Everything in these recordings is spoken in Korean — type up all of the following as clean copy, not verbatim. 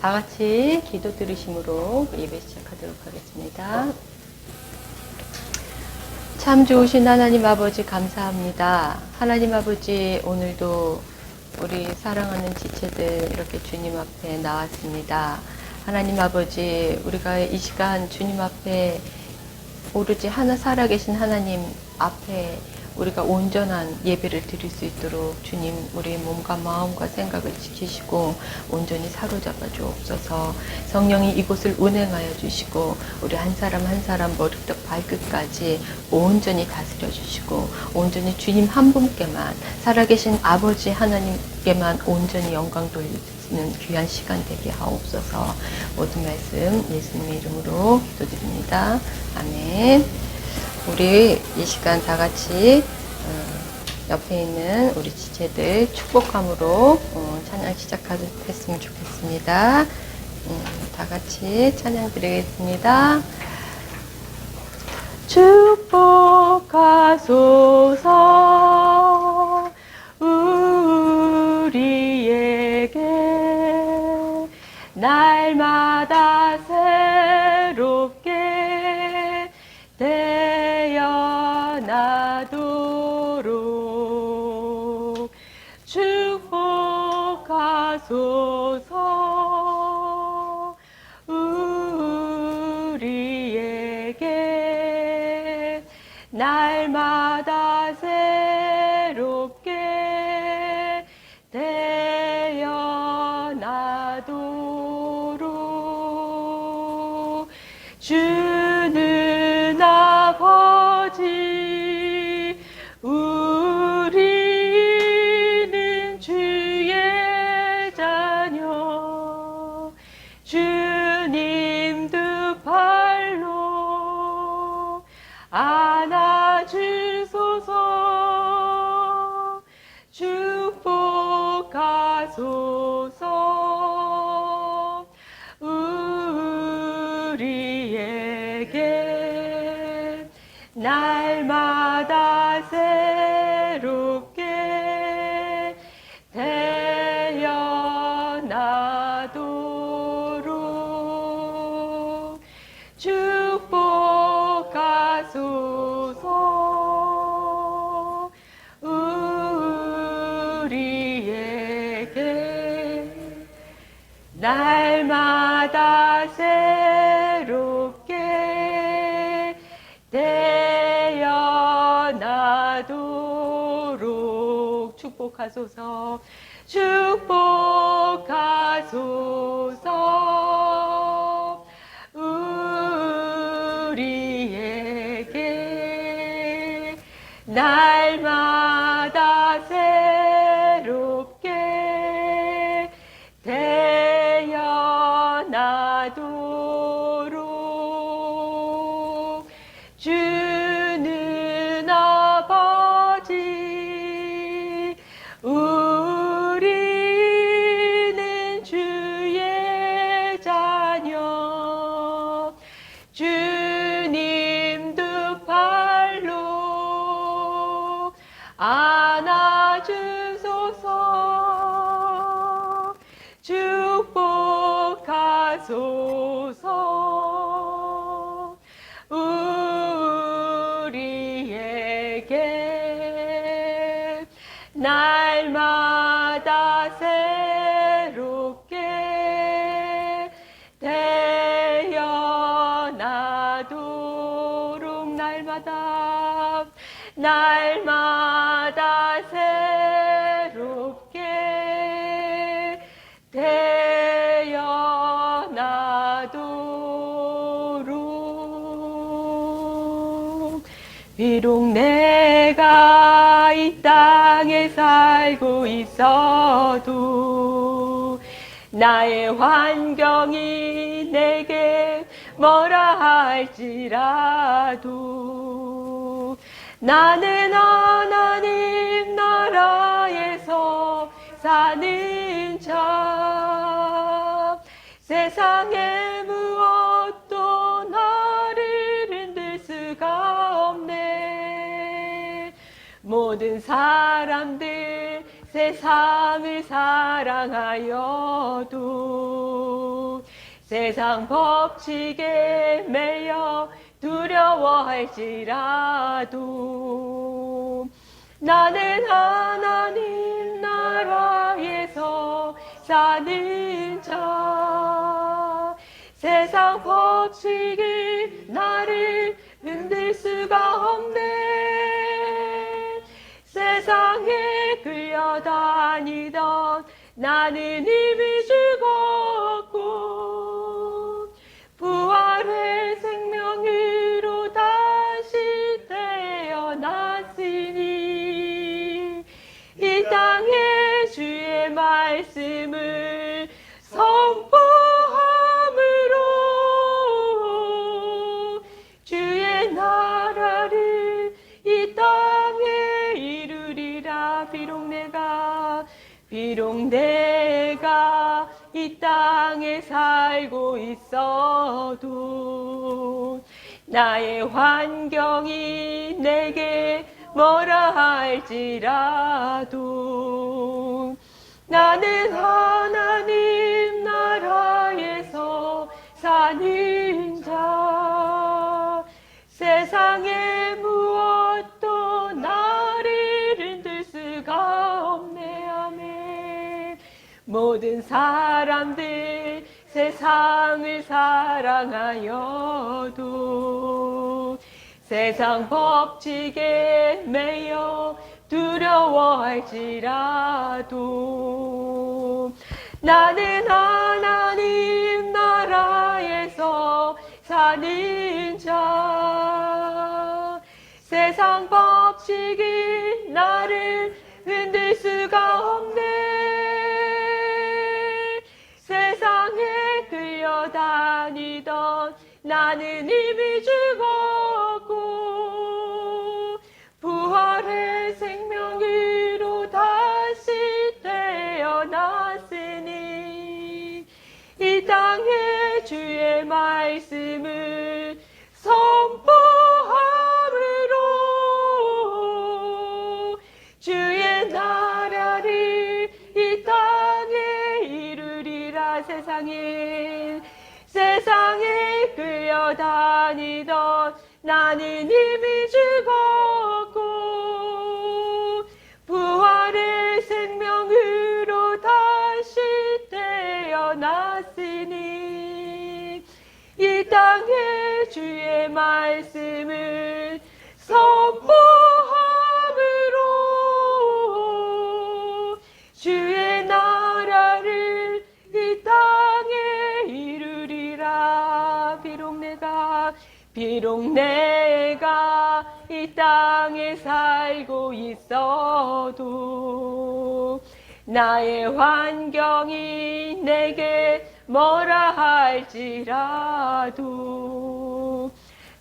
다 같이 기도 들으심으로 예배 시작하도록 하겠습니다. 참 좋으신 하나님 아버지 감사합니다. 하나님 아버지 오늘도 우리 사랑하는 지체들 이렇게 주님 앞에 나왔습니다. 하나님 아버지 우리가 이 시간 주님 앞에 오로지 하나 살아계신 하나님 앞에 우리가 온전한 예배를 드릴 수 있도록 주님 우리의 몸과 마음과 생각을 지키시고 온전히 사로잡아 주옵소서. 성령이 이곳을 운행하여 주시고 우리 한 사람 한 사람 머리부터 발끝까지 온전히 다스려 주시고 온전히 주님 한 분께만 살아계신 아버지 하나님께만 온전히 영광 돌리는 귀한 시간 되게 하옵소서. 모든 말씀 예수님의 이름으로 기도드립니다. 아멘. 우리 이 시간 다 같이 옆에 있는 우리 지체들 축복함으로 찬양 시작했으면 좋겠습니다. 다 같이 찬양 드리겠습니다. 축복하소서 우리에게 날마다 새롭게 태어나도록 축복하소서 우리에게 날마다 새롭게 태어나도록 주는 아버지 우리는 주의 자녀 주님 두 팔로 안아주소서 축복하소서 우리에게 날마다 새롭게 태어나도록 축복하소서 우리에게 날마다 새롭게 태어나도록 축복하소서 축복하소서 우리에게 날마다 새롭게 태어나도록 주는 아버지 우리는 주의 자녀 주님 두 팔로 안아주소서 축복하소서 우리에게 날마다 새롭게 태어나도록 날마다 새롭게 태어나도록 비록 내가 이 땅에 살고 있어도 나의 환경이 내게 뭐라 할지라도 나는 하나님 나라에서 사는 자 세상의 무엇도 나를 흔들 수가 없네. 모든 사람들 세상을 사랑하여도 세상 법칙에 매여 두려워할지라도 나는 하나님 나라에서 사는 자. 세상 법칙이 나를 흔들 수가 없네. 세상에 끌려다니던 나는 이미 죽었고 부활의 생명으로 다시 태어났으니 이 땅에 주의 말씀을 선포함으로 주의 나라를 이 땅에 이루리라. 비록 내가 이 땅에 살고 있어도 나의 환경이 내게 뭐라 할지라도 나는 하나님 나라에서 사는 자. 세상의 무엇도 나를 흔들 수가 없네. 아멘. 모든 사람들 세상을 사랑하여도 세상 법칙에 매여 두려워할지라도 나는 하나님 나라에서 사는 자. 세상 법칙이 나를 흔들 수가 없네. 세상에 끌려다니던 나는 이미 죽었고 부활의 생명으로 다시 태어났으니 이 땅에 주의 말씀을 선포함으로 주의 나라를 이 땅에 이루리라. 세상에 끌려다니던 나는 이미 죽었고 부활의 생명으로 다시 태어났으니 이 땅에 주의 말씀을 선포함으로 주의 나라를 이 땅에 이루리라. 비록 내가 이 땅에 살고 있어도 나의 환경이 내게 뭐라 할지라도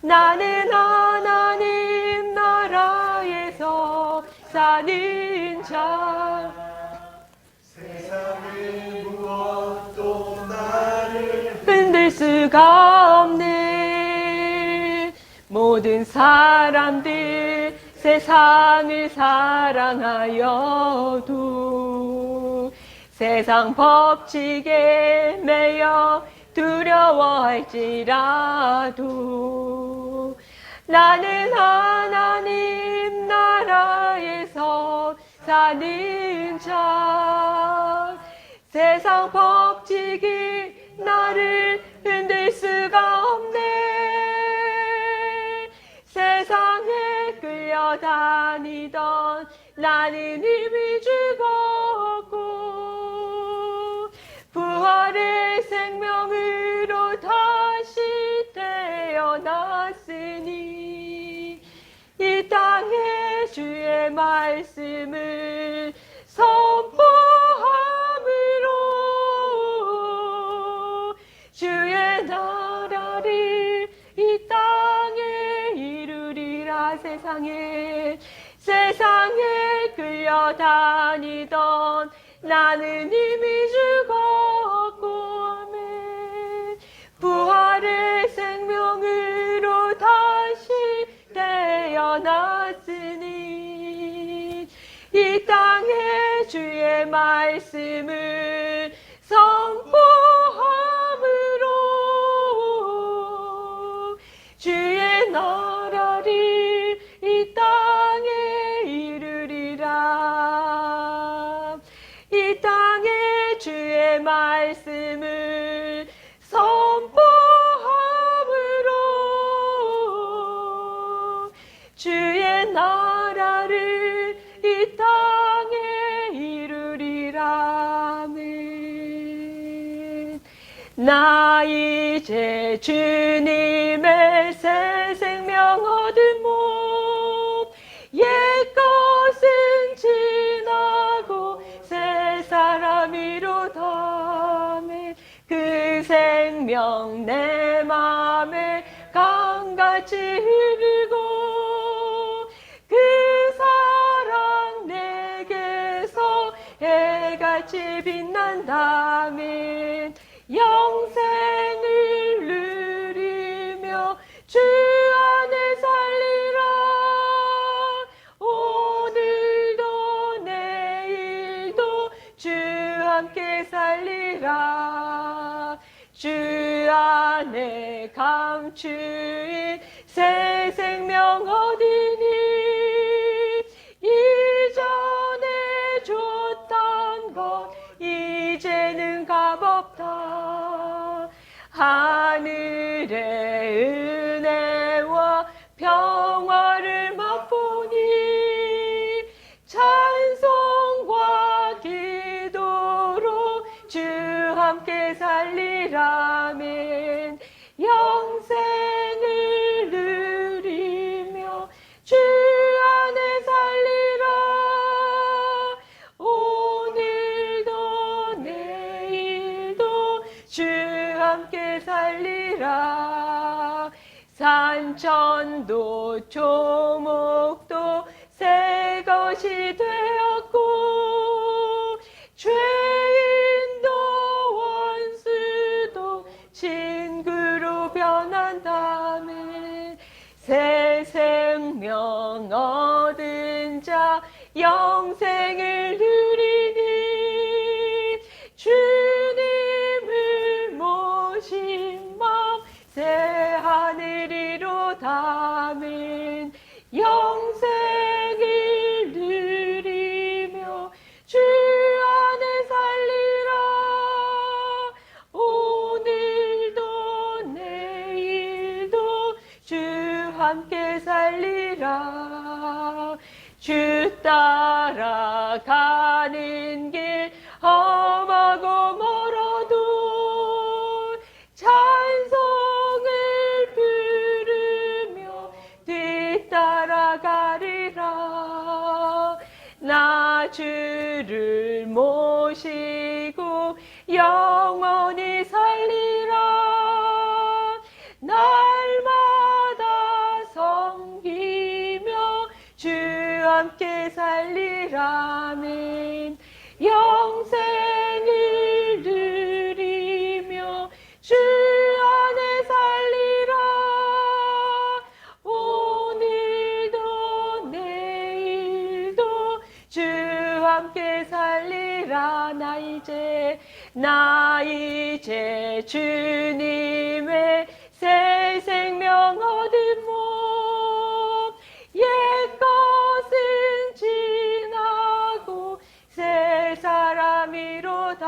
나는 하나님 나라에서 사는 자. 세상의 무엇도 나를 흔들 수가 없네. 모든 사람들 세상을 사랑하여도 세상 법칙에 매여 두려워할지라도 나는 하나님 나라에서 사는 자. 세상 법칙이 나를 흔들 수가 없네. 세상에 끌려다니던 나는 이미 죽었고 부활의 생명으로 다시 태어났으니 이 땅에 주의 말씀을 선포함으로 주의 나라를 이 땅에 이루리라. 세상에 끌려다니던 나는 이미 죽었고 부활의 생명으로 다시 태어났으니 이 땅에 주의 말씀을 선포함으로 말씀을 선포함으로 주의 나라를 이 땅에 이루리라. 아멘. 나 이제 주님의 새 생명 얻은 몸, 옛것은 지나고 새 사람이로다. 아멘. 그 생명 내 맘에 강같이 흐르고 그 사랑 내게서 해같이 빛난다면 영생을 누리며 주 안에 살리라. 오늘도 내일도 주 함께 살리라. 주 안에 감추인 새 생명 얻으니 이전에 줬던 것 이제는 값없다. 하늘의 은혜와 평화를 맛보니 찬송과 기도로 주 함께 살리라면 영생을 누리며 주 안에 살리라. 오늘도 내일도 주 함께 살리라. 산천도 조목도 새 것이 되었고 죄인도 원수도 친구로 변한다면 새 생명 얻은 자 영생을 누리니 주님을 모신 마음 새 하늘이로다면 영생을 누리며 주 안에 살리라. 오늘도 내일도 주 함께 살리라. 주 따라가는 길 험하고 멀어도 찬송을 부르며 뒤따라가리라. 나 주를 모시고 영원히 살리라. 날마다 섬기며 주 함께 살리라면 영생을 누리며 주 안에 살리라. 오늘도 내일도 주 함께 살리라. 나 이제 주님의 새 생명 얻은 몸, 옛것은 지나고 새 사람이로다.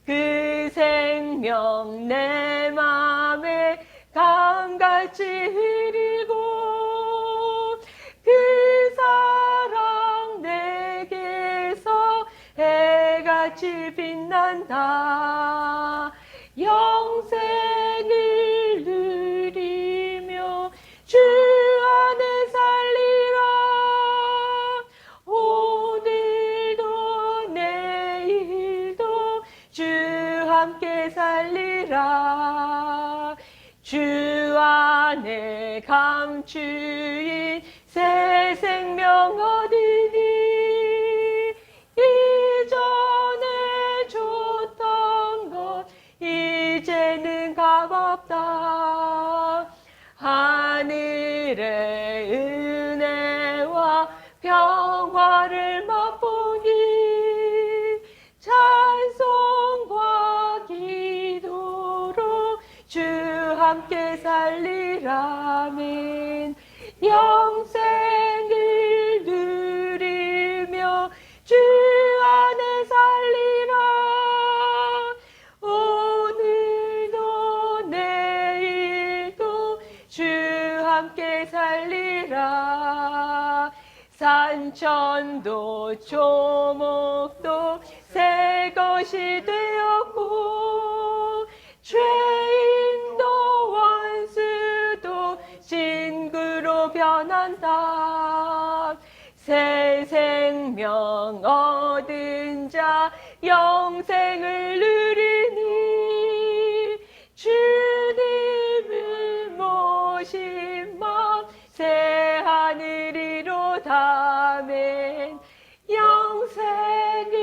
그 생명 내 맘에 강같이 흐르고 그 사랑 내게서 해같이 빛난다. 영생을 누리며 주 안에 살리라. 오늘도 내일도 주 함께 살리라. 주 안에 감추인 새 생명 얻으니 이전에 줬던 것 이제는 값없다. 하늘의 은혜와 평화를 맛보니 찬송과 기도로 주 함께 살리라면 영생을 누리며 주 안에 살리라. 산천도 초목도 새 것이 되었고 죄인도 원수도 친구로 변한다. 새 생명 얻은 자 영생을 누리니 주님을 모신 마음 새 하늘이로다. 아멘. 영생을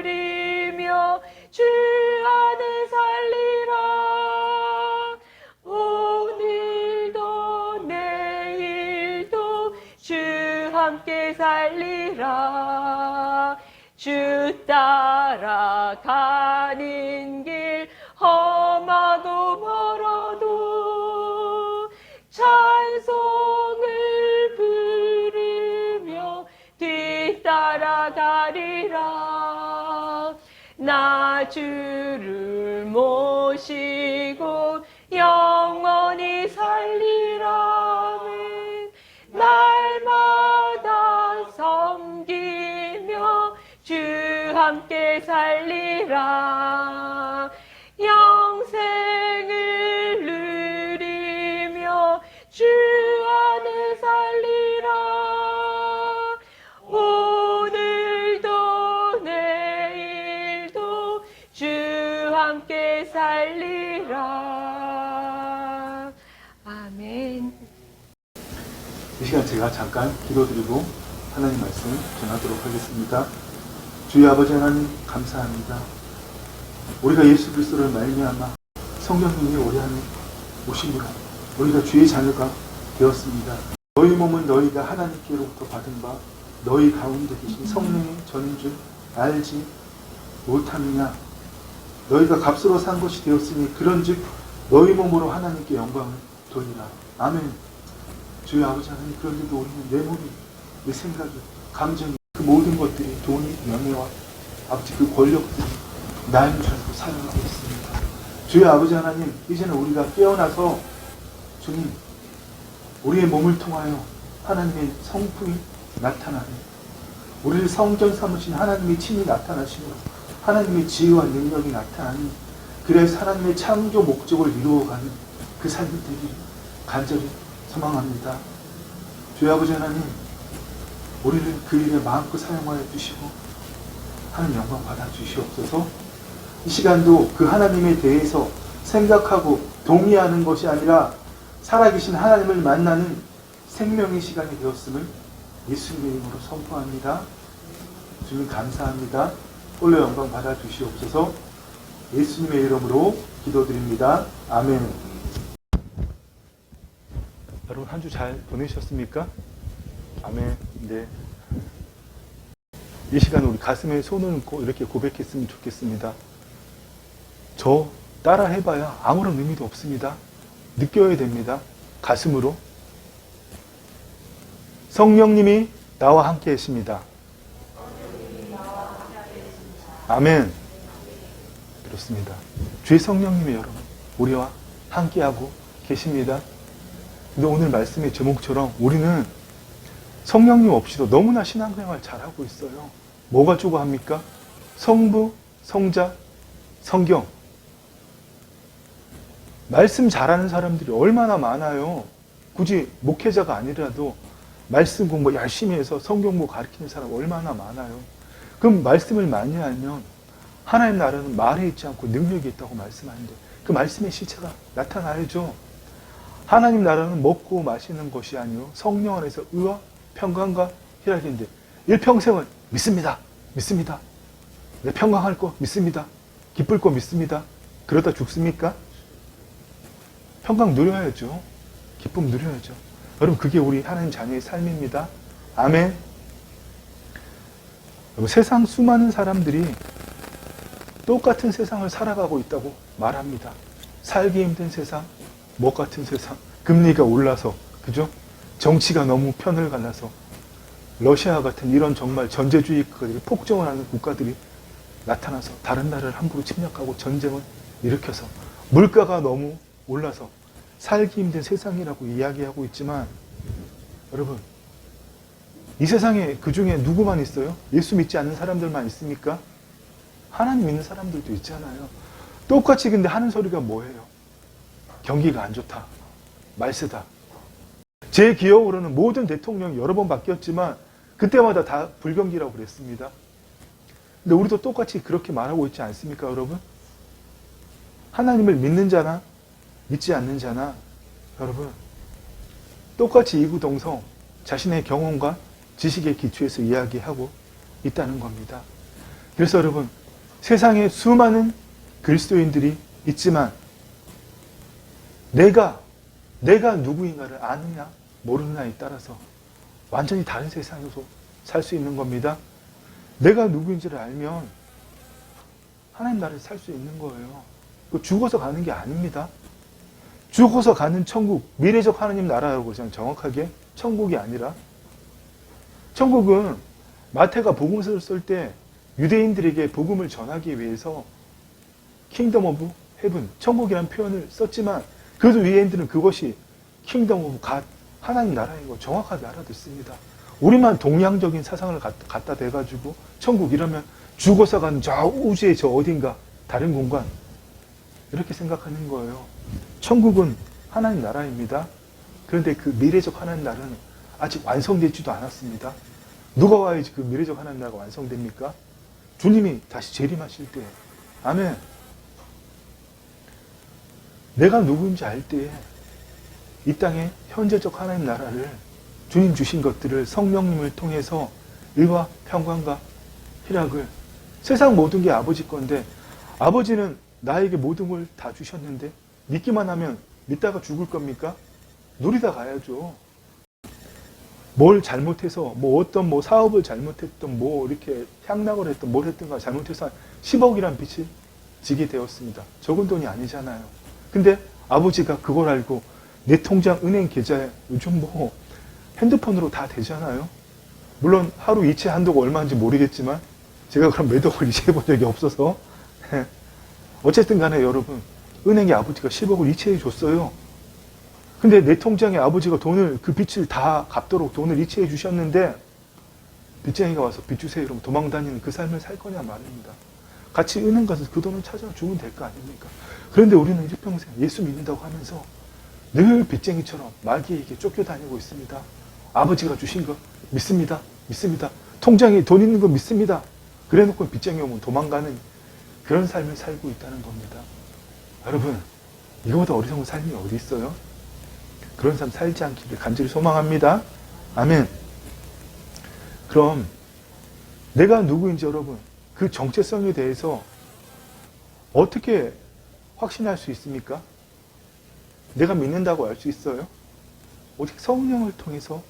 누리며 주 안에 살리라. 오늘도 내일도 주 함께 살리라. 주 따라가는 길 험하고 멀어도 찬송을 부르며 뒤따라가리라. 나 주를 모시고 영원히 살리라. 아멘. 날마다 섬기며 주 함께 살리라. 영생을 누리며 주 안에 살리라. 오늘도 내일도 주 함께 살리라. 아멘. 이 시간 제가 잠깐 기도드리고 하나님 말씀 전하도록 하겠습니다. 주의 아버지 하나님 감사합니다. 우리가 예수 그리스도를 말미암아 성령님이 우리 안에 오심으로 우리가 주의 자녀가 되었습니다. 너희 몸은 너희가 하나님께로부터 받은 바 너희 가운데 계신 성령의 전인 줄 알지 못함이냐. 너희가 값으로 산 것이 되었으니 그런즉 너희 몸으로 하나님께 영광을 돌리라. 아멘. 주의 아버지 하나님, 그런데도 우리는 내 몸이, 내 생각이, 감정이, 그 모든 것들이 돈이, 명예와 아버지 그 권력들이 나인 줄 알고 살아가고 있습니다. 주의 아버지 하나님, 이제는 우리가 깨어나서 주님, 우리의 몸을 통하여 하나님의 성품이 나타나네. 우리를 성전 삼으신 하나님의 친히 나타나시며 하나님의 지혜와 능력이 나타나니 그래서 하나님의 창조 목적을 이루어가는 그 삶이 되기를 간절히 소망합니다. 주의 아버지 하나님, 우리를 그 일에 마음껏 사용하여 주시고 하나님 영광 받아 주시옵소서. 이 시간도 그 하나님에 대해서 생각하고 동의하는 것이 아니라 살아계신 하나님을 만나는 생명의 시간이 되었음을 예수님의 이름으로 선포합니다. 주님 감사합니다. 홀로 영광 받아 주시옵소서. 예수님의 이름으로 기도드립니다. 아멘. 여러분 한 주 잘 보내셨습니까? 아멘. 네. 이 시간 우리 가슴에 손을 얹고 이렇게 고백했으면 좋겠습니다. 저 따라 해봐야 아무런 의미도 없습니다. 느껴야 됩니다. 가슴으로. 성령님이 나와 함께 계십니다. 아멘. 그렇습니다. 주의 성령님이 여러분 우리와 함께하고 계십니다. 근데 오늘 말씀의 제목처럼 우리는 성령님 없이도 너무나 신앙생활 잘하고 있어요. 뭐가 주고합니까? 성부, 성자, 성경. 말씀 잘하는 사람들이 얼마나 많아요. 굳이 목회자가 아니라도 말씀 공부 열심히 해서 성경부 가르치는 사람 얼마나 많아요. 그럼 말씀을 많이 알면 하나님 나라는 말에 있지 않고 능력이 있다고 말씀하는데 그 말씀의 실체가 나타나야죠. 하나님 나라는 먹고 마시는 것이 아니요 성령 안에서 의와 평강과 희락인데 일평생을 믿습니다. 믿습니다. 내 평강할 거 믿습니다. 기쁠 거 믿습니다. 그러다 죽습니까? 평강 누려야죠. 기쁨 누려야죠. 여러분 그게 우리 하나님 자녀의 삶입니다. 아멘. 여러분, 세상 수많은 사람들이 똑같은 세상을 살아가고 있다고 말합니다. 살기 힘든 세상, 목 같은 세상, 금리가 올라서, 그죠? 정치가 너무 편을 갈라서, 러시아 같은 이런 정말 전제주의 국가들이 폭정을 하는 국가들이 나타나서 다른 나라를 함부로 침략하고 전쟁을 일으켜서 물가가 너무 올라서 살기 힘든 세상이라고 이야기하고 있지만 여러분 이 세상에 그 중에 누구만 있어요? 예수 믿지 않는 사람들만 있습니까? 하나님 믿는 사람들도 있잖아요. 똑같이 근데 하는 소리가 뭐예요? 경기가 안 좋다. 말세다. 제 기억으로는 모든 대통령이 여러 번 바뀌었지만 그때마다 다 불경기라고 그랬습니다. 근데 우리도 똑같이 그렇게 말하고 있지 않습니까, 여러분? 하나님을 믿는 자나 믿지 않는 자나 여러분 똑같이 이구동성 자신의 경험과 지식의 기초에서 이야기하고 있다는 겁니다. 그래서 여러분 세상에 수많은 그리스도인들이 있지만 내가 누구인가를 아느냐 모르느냐에 따라서 완전히 다른 세상에서 살 수 있는 겁니다. 내가 누구인지를 알면 하나님 나라에 살 수 있는 거예요. 죽어서 가는 게 아닙니다. 죽어서 가는 천국, 미래적 하나님 나라라고 저는 정확하게 천국이 아니라 천국은 마태가 복음서를 쓸 때 유대인들에게 복음을 전하기 위해서 킹덤 오브 헤븐, 천국이라는 표현을 썼지만 그래도 유대인들은 그것이 킹덤 오브 갓, 하나님 나라인 거 정확하게 알아듣습니다. 우리만 동양적인 사상을 갖다 대가지고 천국 이러면 죽어서 가는 저 우주의 저 어딘가 다른 공간 이렇게 생각하는 거예요. 천국은 하나님 나라입니다. 그런데 그 미래적 하나님 나라는 아직 완성되지도 않았습니다. 누가 와야지 그 미래적 하나님 나라가 완성됩니까? 주님이 다시 재림하실 때. 아멘. 내가 누구인지 알 때에 이 땅의 현재적 하나님 나라를 주님 주신 것들을 성령님을 통해서 의와 평강과 희락을 세상 모든 게 아버지 건데 아버지는 나에게 모든 걸 다 주셨는데 믿기만 하면 믿다가 죽을 겁니까? 누리다 가야죠. 뭘 잘못해서 어떤 사업을 잘못했던 이렇게 향락을 했던 뭘 했던가 잘못해서 10억이란 빚을 지게 되었습니다. 적은 돈이 아니잖아요. 근데 아버지가 그걸 알고 내 통장 은행 계좌에 요즘 핸드폰으로 다 되잖아요. 물론 하루 이체 한도가 얼마인지 모르겠지만 제가 그럼 몇 억을 이체해 본 적이 없어서 어쨌든 간에 여러분 은행에 아버지가 10억을 이체해 줬어요. 근데 내 통장에 아버지가 그 빚을 다 갚도록 돈을 이체해 주셨는데 빚쟁이가 와서 빚 주세요 이러면 도망다니는 그 삶을 살 거냐 말입니다. 같이 은행 가서 그 돈을 찾아주면 될 거 아닙니까? 그런데 우리는 일평생 예수 믿는다고 하면서 늘 빚쟁이처럼 마귀에게 쫓겨다니고 있습니다. 아버지가 주신 거 믿습니다. 믿습니다. 통장에 돈 있는 거 믿습니다. 그래놓고 빚쟁이 오면 도망가는 그런 삶을 살고 있다는 겁니다. 여러분 이거보다 어리석은 삶이 어디 있어요? 그런 삶 살지 않기를 간절히 소망합니다. 아멘. 그럼 내가 누구인지 여러분 그 정체성에 대해서 어떻게 확신할 수 있습니까? 내가 믿는다고 알 수 있어요? 오직 성령을 통해서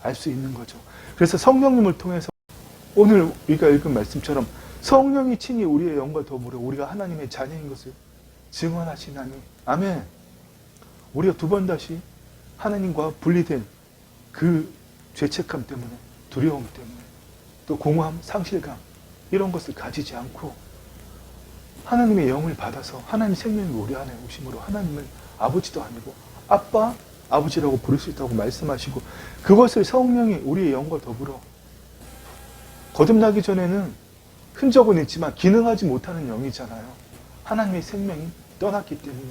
알 수 있는 거죠. 그래서 성령님을 통해서 오늘 우리가 읽은 말씀처럼 성령이 친히 우리의 영과 더불어 우리가 하나님의 자녀인 것을 증언하시나니 아멘. 우리가 두 번 다시 하나님과 분리된 그 죄책감 때문에 두려움 때문에 또 공허함, 상실감 이런 것을 가지지 않고 하나님의 영을 받아서 하나님 생명이 우리 안에 오심으로 하나님을 아버지도 아니고 아빠, 아버지라고 부를 수 있다고 말씀하시고 그것을 성령이 우리의 영과 더불어 거듭나기 전에는 흔적은 있지만 기능하지 못하는 영이잖아요. 하나님의 생명이 떠났기 때문에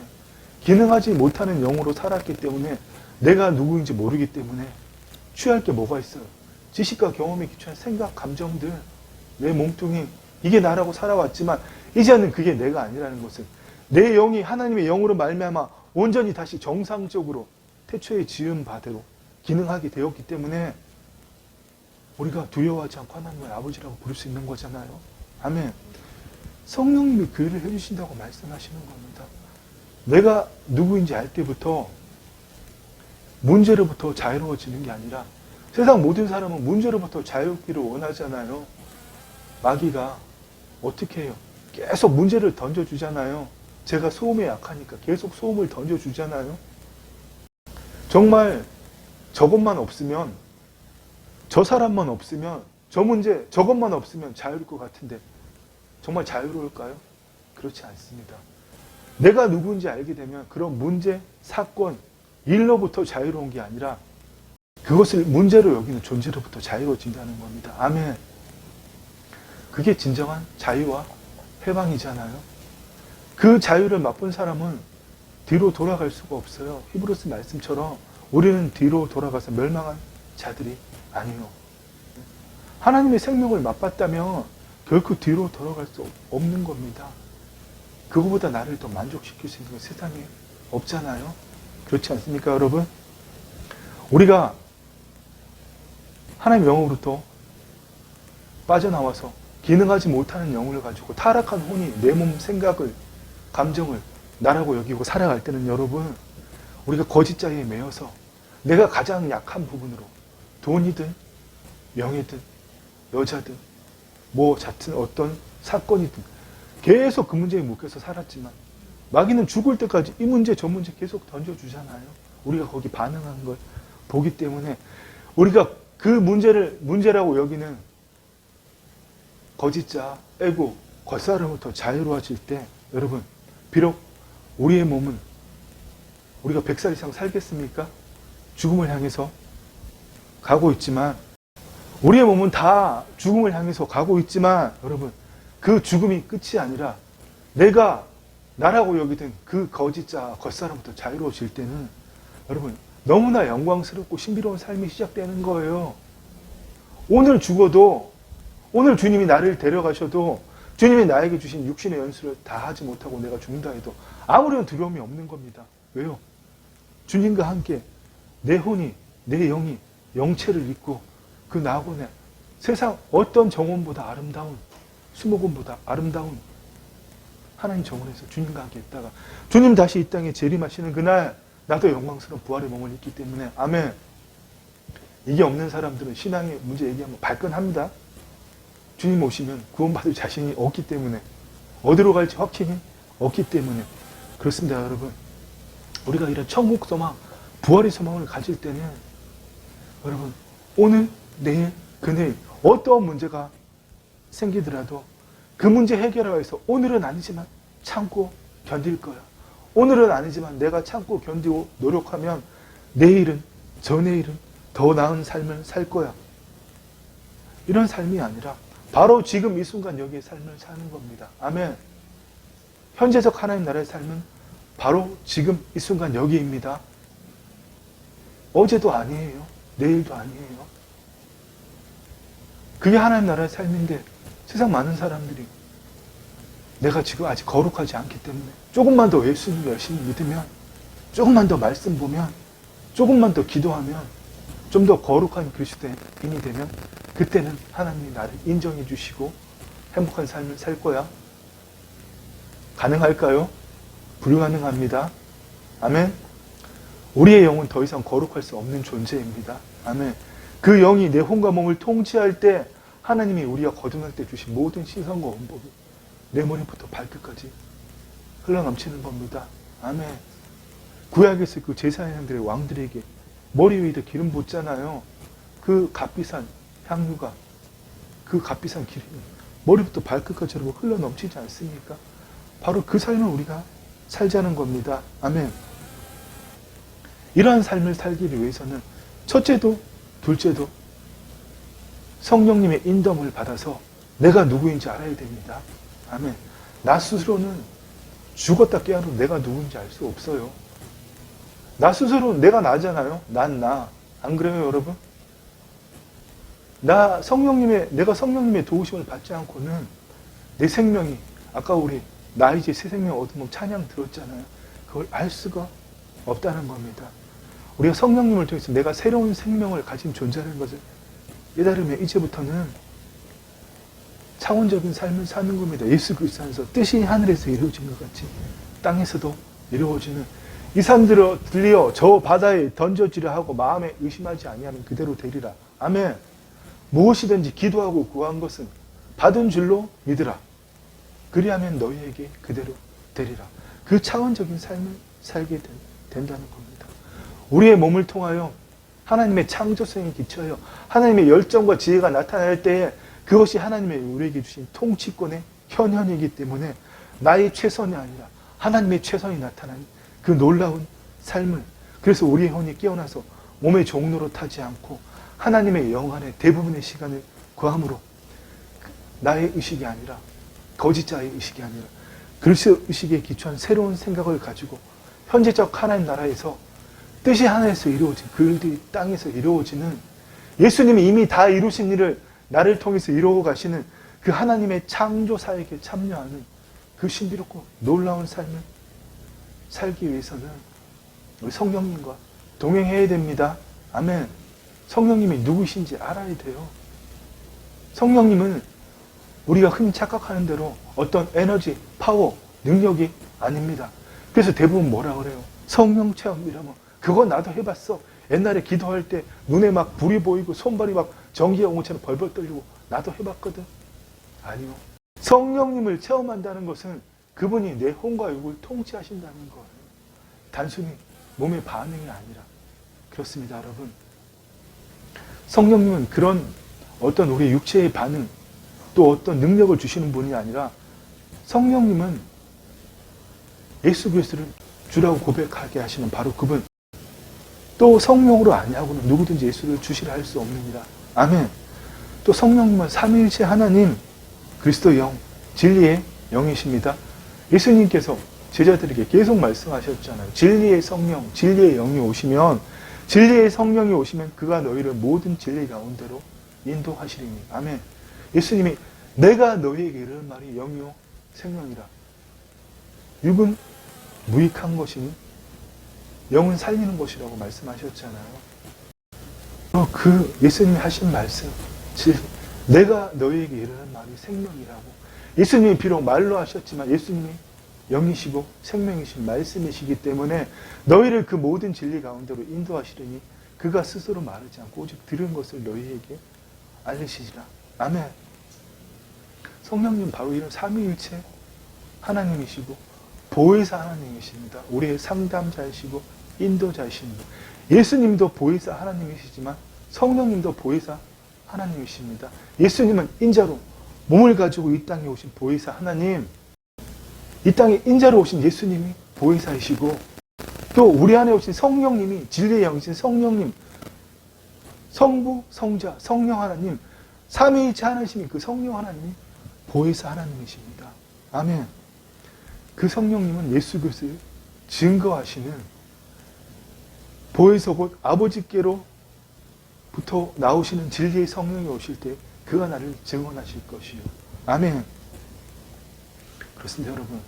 기능하지 못하는 영으로 살았기 때문에 내가 누구인지 모르기 때문에 취할 게 뭐가 있어요? 지식과 경험에 기초한 생각, 감정들, 내 몸뚱이 이게 나라고 살아왔지만 이제는 그게 내가 아니라는 것을 내 영이 하나님의 영으로 말미암아 온전히 다시 정상적으로 태초에 지은 바대로 기능하게 되었기 때문에 우리가 두려워하지 않고 하나님을 아버지라고 부를 수 있는 거잖아요. 아멘. 성령님이 그 일을 해주신다고 말씀하시는 겁니다. 내가 누구인지 알 때부터 문제로부터 자유로워지는 게 아니라 세상 모든 사람은 문제로부터 자유롭기를 원하잖아요. 마귀가 어떻게 해요? 계속 문제를 던져주잖아요. 제가 소음에 약하니까 계속 소음을 던져주잖아요. 정말 저것만 없으면 저 사람만 없으면 저 문제 저것만 없으면 자유로울 것 같은데 정말 자유로울까요? 그렇지 않습니다. 내가 누구인지 알게 되면 그런 문제, 사건, 일로부터 자유로운 게 아니라 그것을 문제로 여기는 존재로부터 자유로워진다는 겁니다. 아멘. 그게 진정한 자유와 해방이잖아요. 그 자유를 맛본 사람은 뒤로 돌아갈 수가 없어요. 히브리서 말씀처럼 우리는 뒤로 돌아가서 멸망한 자들이 아니요. 하나님의 생명을 맛봤다면 결코 뒤로 돌아갈 수 없는 겁니다. 그거보다 나를 더 만족시킬 수 있는 건 세상에 없잖아요. 그렇지 않습니까, 여러분? 우리가 하나님의 영으로부터 빠져나와서 기능하지 못하는 영을 가지고 타락한 혼이 내 몸 생각을, 감정을 나라고 여기고 살아갈 때는 여러분, 우리가 거짓자에 매여서 내가 가장 약한 부분으로 돈이든 명예든 여자든 뭐 같은 어떤 사건이든 계속 그 문제에 묶여서 살았지만 마귀는 죽을 때까지 이 문제 저 문제 계속 던져주잖아요. 우리가 거기 반응하는 걸 보기 때문에 우리가 그 문제를 문제라고 여기는 거짓자, 애고, 겉사람부터 자유로워질 때 여러분, 비록 우리의 몸은 우리가 100살 이상 살겠습니까? 죽음을 향해서 가고 있지만 우리의 몸은 다 죽음을 향해서 가고 있지만 여러분, 그 죽음이 끝이 아니라 내가 나라고 여기던 그 거짓자, 겉사람부터 자유로워질 때는 여러분, 너무나 영광스럽고 신비로운 삶이 시작되는 거예요. 오늘 죽어도, 오늘 주님이 나를 데려가셔도 주님이 나에게 주신 육신의 연수를 다 하지 못하고 내가 죽는다 해도 아무런 두려움이 없는 겁니다. 왜요? 주님과 함께 내 혼이, 내 영이 영체를 입고 그 낙원에 세상 어떤 정원보다 아름다운, 수목원보다 아름다운 하나님 정원에서 주님과 함께 있다가 주님 다시 이 땅에 재림하시는 그날 나도 영광스러운 부활의 몸을 입기 때문에 아멘. 이게 없는 사람들은 신앙의 문제 얘기하면 발끈합니다. 주님 오시면 구원받을 자신이 없기 때문에 어디로 갈지 확신이 없기 때문에 그렇습니다. 여러분, 우리가 이런 천국 소망, 부활의 소망을 가질 때는 여러분, 오늘, 내일, 그내일 어떠한 문제가 생기더라도 그 문제 해결하기 위해서 오늘은 아니지만 참고 견딜 거야. 오늘은 아니지만 내가 참고 견디고 노력하면 내일은, 전내일은 더 나은 삶을 살 거야. 이런 삶이 아니라 바로 지금 이 순간 여기에 삶을 사는 겁니다. 아멘. 현재적 하나님 나라의 삶은 바로 지금 이 순간 여기입니다. 어제도 아니에요. 내일도 아니에요. 그게 하나님 나라의 삶인데 세상 많은 사람들이 내가 지금 아직 거룩하지 않기 때문에 조금만 더 예수님 열심히 믿으면, 조금만 더 말씀 보면, 조금만 더 기도하면, 좀 더 거룩한 그리스도인이 되면 그때는 하나님이 나를 인정해 주시고 행복한 삶을 살 거야. 가능할까요? 불가능합니다. 아멘. 우리의 영은 더 이상 거룩할 수 없는 존재입니다. 아멘. 그 영이 내 혼과 몸을 통치할 때 하나님이 우리가 거듭날 때 주신 모든 신성과 원복이 내 머리부터 발끝까지 흘러넘치는 겁니다. 아멘. 구약에서 그 제사장들의 왕들에게 머리 위에 기름 붓잖아요. 그 값비싼 향유가, 그 값비싼 기름이 머리부터 발끝까지 여러분 흘러넘치지 않습니까? 바로 그 삶을 우리가 살자는 겁니다. 아멘. 이러한 삶을 살기 위해서는 첫째도 둘째도 성령님의 인도함을 받아서 내가 누구인지 알아야 됩니다. 아멘. 나 스스로는 죽었다 깨어나도 내가 누구인지 알 수 없어요. 나 스스로는 내가 나잖아요. 난 나. 안 그래요, 여러분? 내가 성령님의 도우심을 받지 않고는 내 생명이, 아까 우리 나 이제 새 생명 얻으면 찬양 들었잖아요. 그걸 알 수가 없다는 겁니다. 우리가 성령님을 통해서 내가 새로운 생명을 가진 존재라는 것을 깨달으면 이제부터는 차원적인 삶을 사는 겁니다. 예수 그리스도 안에서 뜻이 하늘에서 이루어진 것 같이 땅에서도 이루어지는, 이 산들어 들리어 저 바다에 던져지려 하고 마음에 의심하지 아니하면 그대로 되리라. 아멘. 무엇이든지 기도하고 구한 것은 받은 줄로 믿으라. 그리하면 너희에게 그대로 되리라. 그 차원적인 삶을 살게 된다는 겁니다. 우리의 몸을 통하여 하나님의 창조성에 기초하여 하나님의 열정과 지혜가 나타날 때에 그것이 하나님의 우리에게 주신 통치권의 현현이기 때문에 나의 최선이 아니라 하나님의 최선이 나타나는 그 놀라운 삶을, 그래서 우리의 혼이 깨어나서 몸의 종로로 타지 않고 하나님의 영 안에 대부분의 시간을 구함으로 나의 의식이 아니라 거짓자의 의식이 아니라 그리스도 의식에 기초한 새로운 생각을 가지고 현재적 하나님 나라에서 뜻이 하나에서 이루어진 그 일들이 땅에서 이루어지는 예수님이 이미 다 이루신 일을 나를 통해서 이루어 가시는 그 하나님의 창조 사역에 참여하는 그 신비롭고 놀라운 삶을 살기 위해서는 우리 성령님과 동행해야 됩니다. 아멘. 성령님이 누구신지 알아야 돼요. 성령님은 우리가 흔히 착각하는 대로 어떤 에너지, 파워, 능력이 아닙니다. 그래서 대부분 뭐라 그래요? 성령 체험이라면 그거 나도 해봤어. 옛날에 기도할 때 눈에 막 불이 보이고 손발이 막 전기가 온 것처럼 벌벌 떨리고 나도 해봤거든. 아니요. 성령님을 체험한다는 것은 그분이 내 혼과 육을 통치하신다는 거예요. 단순히 몸의 반응이 아니라. 그렇습니다, 여러분. 성령님은 그런 어떤 우리 육체의 반응, 또 어떤 능력을 주시는 분이 아니라 성령님은 예수 그리스도를 주라고 고백하게 하시는 바로 그분. 또 성령으로 아니하고는 누구든지 예수를 주시라 할 수 없느니라. 아멘. 또 성령님은 삼위일체 하나님, 그리스도 영, 진리의 영이십니다. 예수님께서 제자들에게 계속 말씀하셨잖아요. 진리의 성령, 진리의 영이 오시면, 진리의 성령이 오시면 그가 너희를 모든 진리 가운데로 인도하시리니. 아멘. 예수님이 내가 너희에게 이르는 말이 영이요 생명이라. 육은 무익한 것이니 영은 살리는 것이라고 말씀하셨잖아요. 그 예수님이 하신 말씀, 내가 너희에게 이르는 말이 생명이라고. 예수님이 비록 말로 하셨지만 예수님이 영이시고 생명이신 말씀이시기 때문에 너희를 그 모든 진리 가운데로 인도하시려니 그가 스스로 말하지 않고 오직 들은 것을 너희에게 알리시리라. 아멘. 성령님 바로 이런 삼위일체 하나님이시고 보혜사 하나님이십니다. 우리의 상담자이시고 인도자이십니다. 예수님도 보혜사 하나님이시지만 성령님도 보혜사 하나님이십니다. 예수님은 인자로 몸을 가지고 이 땅에 오신 보혜사 하나님, 이 땅에 인자로 오신 예수님이 보혜사이시고 또 우리 안에 오신 성령님이 진리의 영이신 성령님, 성부, 성자, 성령 하나님, 삼위일체 하나님이 그 성령 하나님이 보혜사 하나님이십니다. 아멘. 그 성령님은 예수 그리스도를 증거하시는 보혜사 곧 아버지께로부터 나오시는 진리의 성령이 오실 때 그가 나를 증언하실 것이요. 아멘. 그렇습니다, 여러분.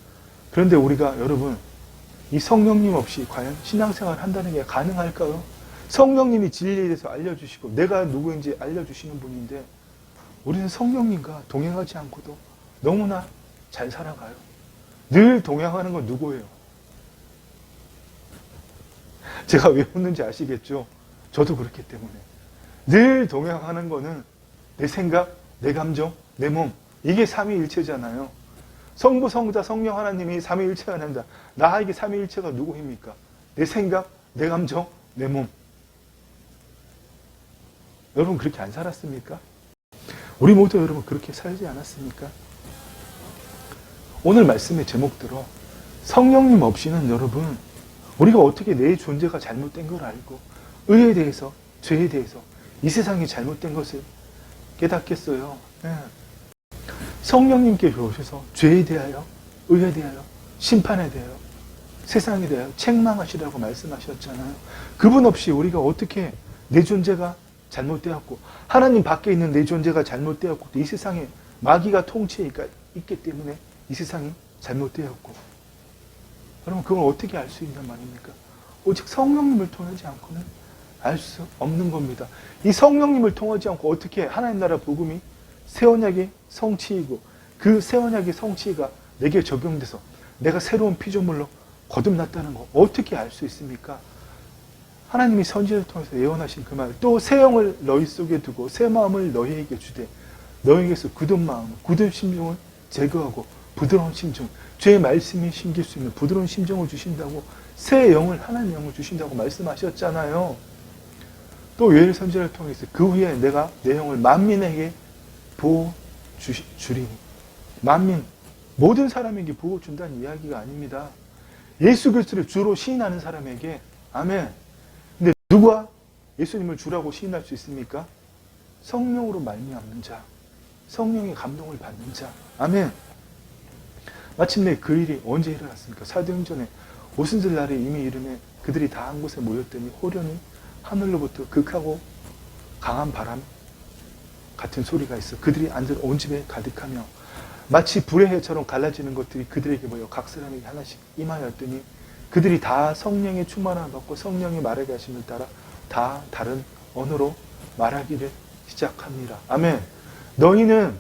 그런데 우리가 여러분 이 성령님 없이 과연 신앙생활을 한다는 게 가능할까요? 성령님이 진리에 대해서 알려주시고 내가 누구인지 알려주시는 분인데 우리는 성령님과 동행하지 않고도 너무나 잘 살아가요. 늘 동행하는 건 누구예요? 제가 왜 웃는지 아시겠죠? 저도 그렇기 때문에. 늘 동행하는 거는 내 생각, 내 감정, 내 몸. 이게 삼위일체잖아요. 성부, 성자, 성령 하나님이 삼위일체가 된다. 나에게 삼위일체가 누구입니까? 내 생각, 내 감정, 내 몸. 여러분 그렇게 안 살았습니까? 우리 모두 여러분 그렇게 살지 않았습니까? 오늘 말씀의 제목대로 성령님 없이는 여러분 우리가 어떻게 내 존재가 잘못된 걸 알고 의에 대해서, 죄에 대해서 이 세상이 잘못된 것을 깨닫겠어요. 네. 성령님께 오셔서 죄에 대하여, 의에 대하여, 심판에 대하여, 세상에 대하여 책망하시라고 말씀하셨잖아요. 그분 없이 우리가 어떻게 내 존재가 잘못되었고 하나님 밖에 있는 내 존재가 잘못되었고 이 세상에 마귀가 통치해 있기 때문에 이 세상이 잘못되었고 여러분 그걸 어떻게 알 수 있단 말입니까? 오직 성령님을 통하지 않고는 알 수 없는 겁니다. 이 성령님을 통하지 않고 어떻게 하나님 나라 복음이 새 언약의 성취이고 그 새 언약의 성취가 내게 적용돼서 내가 새로운 피조물로 거듭났다는 거 어떻게 알 수 있습니까? 하나님이 선지자를 통해서 예언하신 그 말, 또 새 영을 너희 속에 두고 새 마음을 너희에게 주되 너희에게서 굳은 마음, 굳은 심정을 제거하고 부드러운 심정, 죄의 말씀이 심길 수 있는 부드러운 심정을 주신다고 새 영을, 하나님의 영을 주신다고 말씀하셨잖아요. 또 요엘 선지자를 통해서 그 후에 내가 내 영을 만민에게 부어 주리니. 만민, 모든 사람에게 부어 준다는 이야기가 아닙니다. 예수 그리스도를 주로 시인하는 사람에게. 아멘. 근데 누가 예수님을 주라고 시인할 수 있습니까? 성령으로 말미암는 자, 성령의 감동을 받는 자. 아멘. 마침내 그 일이 언제 일어났습니까? 사도행전에 오순절 날에 이미 이르매 그들이 다 한 곳에 모였더니 호련히 하늘로부터 극하고 강한 바람 같은 소리가 있어 그들이 앉은 온 집에 가득하며 마치 불의 해처럼 갈라지는 것들이 그들에게 모여 각 사람에게 하나씩 임하였더니 그들이 다 성령의 충만함을 받고 성령의 말하게 하심을 따라 다 다른 언어로 말하기를 시작합니다. 아멘. 너희는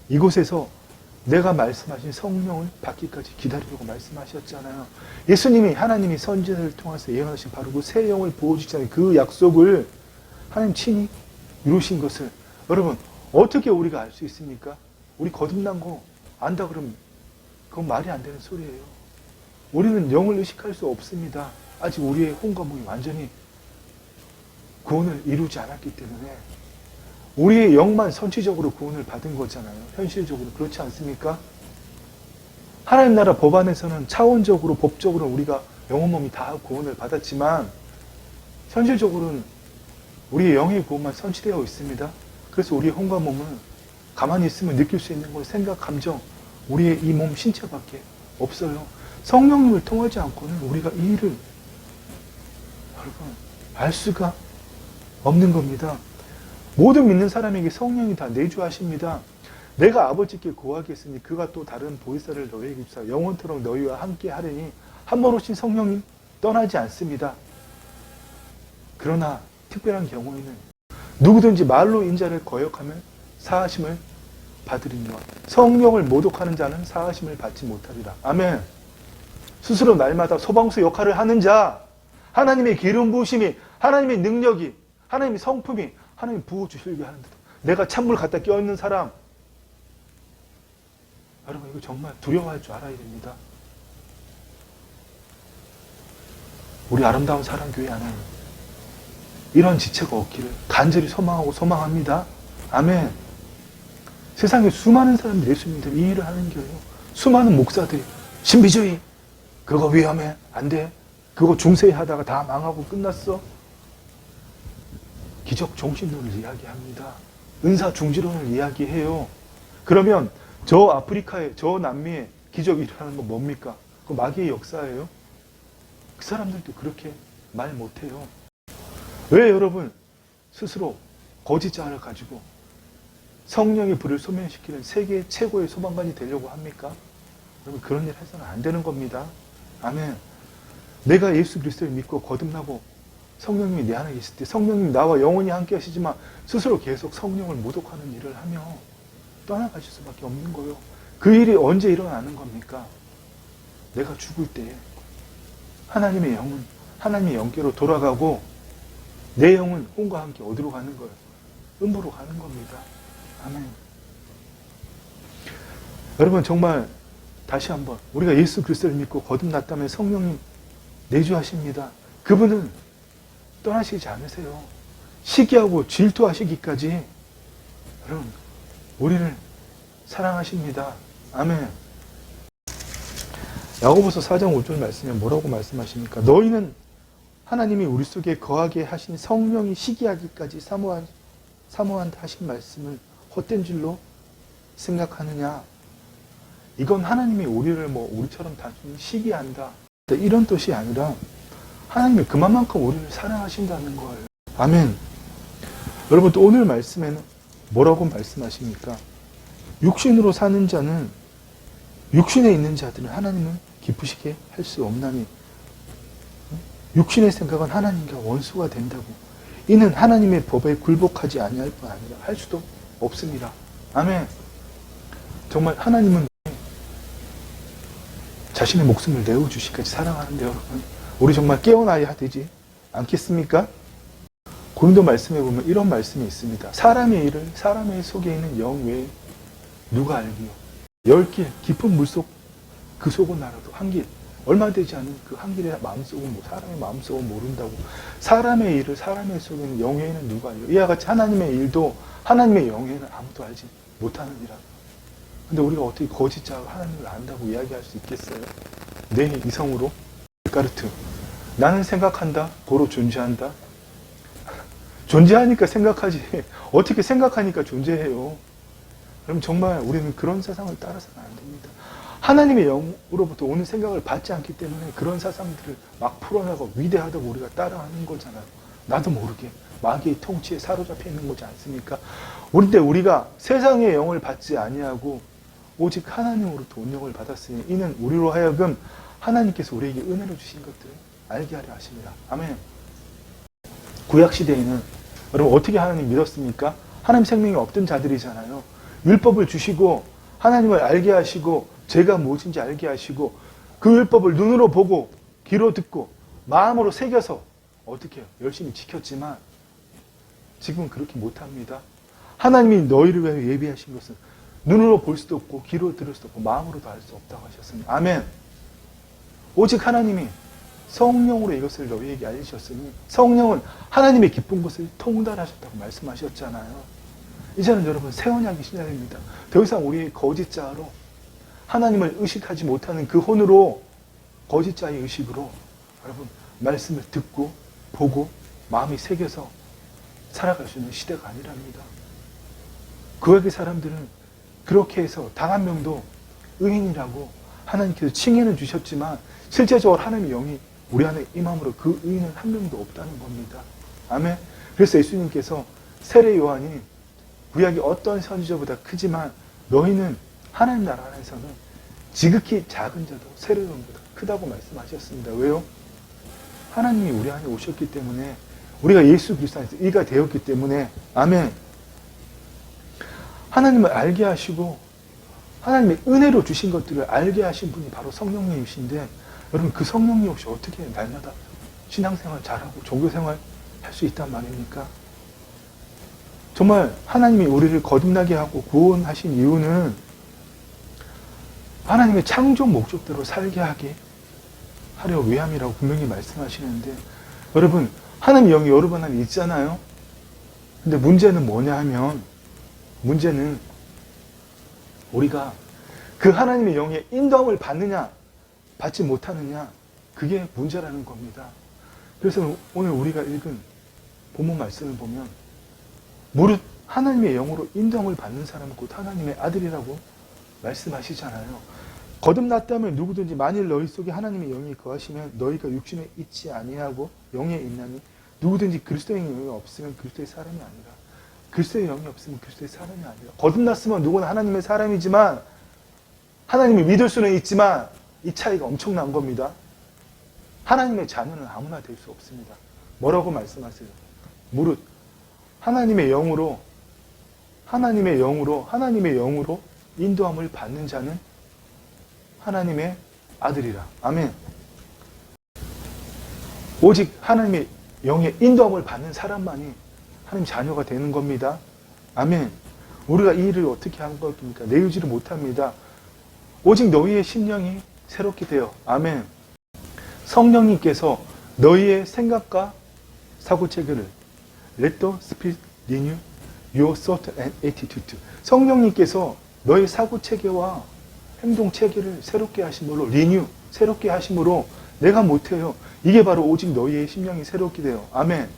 이곳에서 내가 말씀하신 성령을 받기까지 기다리려고 말씀하셨잖아요. 예수님이 하나님이 선지자를 통해서 예언하신 바로 그 새 영을 부어주시는 그 약속을 하나님 친히 이루신 것을 여러분 어떻게 우리가 알 수 있습니까? 우리 거듭난 거 안다 그러면 그건 말이 안 되는 소리예요. 우리는 영을 의식할 수 없습니다. 아직 우리의 혼과 몸이 완전히 구원을 이루지 않았기 때문에 우리의 영만 선취적으로 구원을 받은 거잖아요. 현실적으로 그렇지 않습니까? 하나님 나라 법 안에서는 차원적으로 법적으로 우리가 영혼 몸이 다 구원을 받았지만 현실적으로는 우리의 영의 구원만 선취되어 있습니다. 그래서 우리의 혼과 몸은 가만히 있으면 느낄 수 있는 건 생각, 감정, 우리의 이 몸 신체밖에 없어요. 성령님을 통하지 않고는 우리가 이 일을 여러분 알 수가 없는 겁니다. 모든 믿는 사람에게 성령이 다 내주하십니다. 내가 아버지께 구하겠으니 그가 또 다른 보혜사를 너희에게 주사 영원토록 너희와 함께 하리니 한 번 오신 성령님 떠나지 않습니다. 그러나 특별한 경우에는 누구든지 말로 인자를 거역하면 사하심을 받으리니와 성령을 모독하는 자는 사하심을 받지 못하리라. 아멘. 스스로 날마다 소방수 역할을 하는 자, 하나님의 기름 부으심이, 하나님의 능력이, 하나님의 성품이 하나님 부어주시려고 하는데 내가 찬물 갖다 껴있는 사람, 여러분 이거 정말 두려워할 줄 알아야 됩니다. 우리 아름다운 사랑교회 안에 이런 지체가 없기를 간절히 소망하고 소망합니다. 아멘. 세상에 수많은 사람들이 예수님들 이 일을 하는 거예요. 수많은 목사들이 신비주의 그거 위험해 안 돼 그거 중세에 하다가 다 망하고 끝났어. 기적 종신론을 이야기합니다. 은사 중지론을 이야기해요. 그러면 저 아프리카에 저 남미에 기적이 일어나는 건 뭡니까? 그 마귀의 역사예요. 그 사람들도 그렇게 말 못해요. 왜 여러분 스스로 거짓자를 가지고 성령의 불을 소멸시키는 세계 최고의 소방관이 되려고 합니까? 여러분 그런 일 해서는 안 되는 겁니다. 아멘. 내가 예수 그리스도를 믿고 거듭나고 성령님이 내 안에 계실 때 성령님이 나와 영원히 함께 하시지만 스스로 계속 성령을 모독하는 일을 하며 떠나가실 수밖에 없는 거예요. 그 일이 언제 일어나는 겁니까? 내가 죽을 때 하나님의 영은 하나님의 영계로 돌아가고 내 영은 혼과 함께 어디로 가는 거예요? 음부로 가는 겁니다. 아멘. 여러분 정말 다시 한번 우리가 예수 그리스도를 믿고 거듭났다면 성령님 내주하십니다. 그분은 떠나시지 않으세요. 시기하고 질투하시기까지 여러분 우리를 사랑하십니다. 아멘. 야고보서 4장 5절 말씀에 뭐라고 말씀하십니까? 너희는 하나님이 우리 속에 거하게 하신 성령이 시기하기까지 사모한다 하신 말씀을 헛된 줄로 생각하느냐? 이건 하나님이 우리를 우리처럼 단순히 시기한다 이런 뜻이 아니라 하나님이 그만큼 우리를 사랑하신다는 거예요. 아멘. 여러분 또 오늘 말씀에는 뭐라고 말씀하십니까? 육신으로 사는 자는 육신에 있는 자들은 하나님을 기쁘시게 할 수 없나니 육신의 생각은 하나님과 원수가 된다고 이는 하나님의 법에 굴복하지 아니할 뿐 아니라 할 수도 없습니다. 아멘. 정말 하나님은 자신의 목숨을 내어주시기까지 사랑하는데 여러분 우리 정말 깨어나야 되지 않겠습니까? 고린도 말씀에 보면 이런 말씀이 있습니다. 사람의 일을 사람의 속에 있는 영 외에 누가 알기요? 10길 깊은 물속 그 속은 알아도 한 길 얼마 되지 않은 그 한 길의 마음속은 사람의 마음속은 모른다고. 사람의 일을 사람의 속에 있는 영 외에는 누가 알요? 이와 같이 하나님의 일도 하나님의 영 외에는 아무도 알지 못하느니라. 근데 우리가 어떻게 거짓자가 하나님을 안다고 이야기할 수 있겠어요? 내 이성으로 데카르트 나는 생각한다 고로 존재한다 존재하니까 생각하지 어떻게 생각하니까 존재해요. 그럼 정말 우리는 그런 세상을 따라서는 안 됩니다. 하나님의 영으로부터 오는 생각을 받지 않기 때문에 그런 사상들을 막 풀어나가고 위대하다고 우리가 따라하는 거잖아요. 나도 모르게 마귀의 통치에 사로잡혀 있는 거지 않습니까? 그런데 우리가 세상의 영을 받지 아니하고 오직 하나님으로부터 운영을 받았으니 이는 우리로 하여금 하나님께서 우리에게 은혜로 주신 것들을 알게 하려 하십니다. 아멘. 구약시대에는 여러분 어떻게 하나님 믿었습니까? 하나님 생명이 없던 자들이잖아요. 율법을 주시고 하나님을 알게 하시고 죄가 무엇인지 알게 하시고 그 율법을 눈으로 보고 귀로 듣고 마음으로 새겨서 어떻게 해요? 열심히 지켰지만 지금은 그렇게 못합니다. 하나님이 너희를 위하여 예비하신 것은 눈으로 볼 수도 없고 귀로 들을 수도 없고 마음으로도 알 수 없다고 하셨습니다. 아멘. 오직 하나님이 성령으로 이것을 너희에게 알리셨으니 성령은 하나님의 기쁜 것을 통달하셨다고 말씀하셨잖아요. 이제는 여러분 새 언약이 시작됩니다. 더 이상 우리의 거짓자로 하나님을 의식하지 못하는 그 혼으로 거짓자의 의식으로 여러분 말씀을 듣고 보고 마음이 새겨서 살아갈 수 있는 시대가 아니랍니다. 구약의 사람들은 그렇게 해서 단 한 명도 의인이라고 하나님께서 칭해는 주셨지만 실제적으로 하나님의 영이 우리 안에 임함으로 그 의인은 한 명도 없다는 겁니다. 아멘. 그래서 예수님께서 세례 요한이 구약이 어떤 선지자보다 크지만 너희는 하나님 나라 안에서는 지극히 작은 자도 세례 요한보다 크다고 말씀하셨습니다. 왜요? 하나님이 우리 안에 오셨기 때문에 우리가 예수 그리스도 안에서 의가 되었기 때문에 아멘. 하나님을 알게 하시고 하나님의 은혜로 주신 것들을 알게 하신 분이 바로 성령님이신데 여러분 그 성령님 없이 어떻게 날마다 신앙생활 잘하고 종교생활 할 수 있단 말입니까? 정말 하나님이 우리를 거듭나게 하고 구원하신 이유는 하나님의 창조 목적대로 살게 하게 하려 위함이라고 분명히 말씀하시는데 여러분 하나님의 영이 여러분 안에 있잖아요. 근데 문제는 뭐냐 하면 문제는 우리가 그 하나님의 영의 인도함을 받느냐 받지 못하느냐 그게 문제라는 겁니다. 그래서 오늘 우리가 읽은 본문 말씀을 보면 무릇 하나님의 영으로 인도함을 받는 사람은 곧 하나님의 아들이라고 말씀하시잖아요. 거듭났다면 누구든지 만일 너희 속에 하나님의 영이 거하시면 너희가 육신에 있지 아니하고 영에 있나니 누구든지 그리스도의 영이 없으면 그리스도의 사람이 아니라 그리스도의 영이 없으면 그리스도의 사람이 아니라 거듭났으면 누구나 하나님의 사람이지만 하나님을 믿을 수는 있지만 이 차이가 엄청난 겁니다. 하나님의 자녀는 아무나 될 수 없습니다. 뭐라고 말씀하세요? 무릇 하나님의 영으로 인도함을 받는 자는 하나님의 아들이라. 아멘. 오직 하나님의 영의 인도함을 받는 사람만이 하나님 자녀가 되는 겁니다. 아멘. 우리가 이 일을 어떻게 한 겁니까? 내유지를 못합니다. 오직 너희의 심령이 새롭게 되어 아멘. 성령님께서 너희의 생각과 사고체계를 Let the Spirit renew your thought and attitude. 성령님께서 너희 사고체계와 행동체계를 새롭게 하심으로 renew, 새롭게 하심으로 내가 못해요. 이게 바로 오직 너희의 심령이 새롭게 되어 아멘.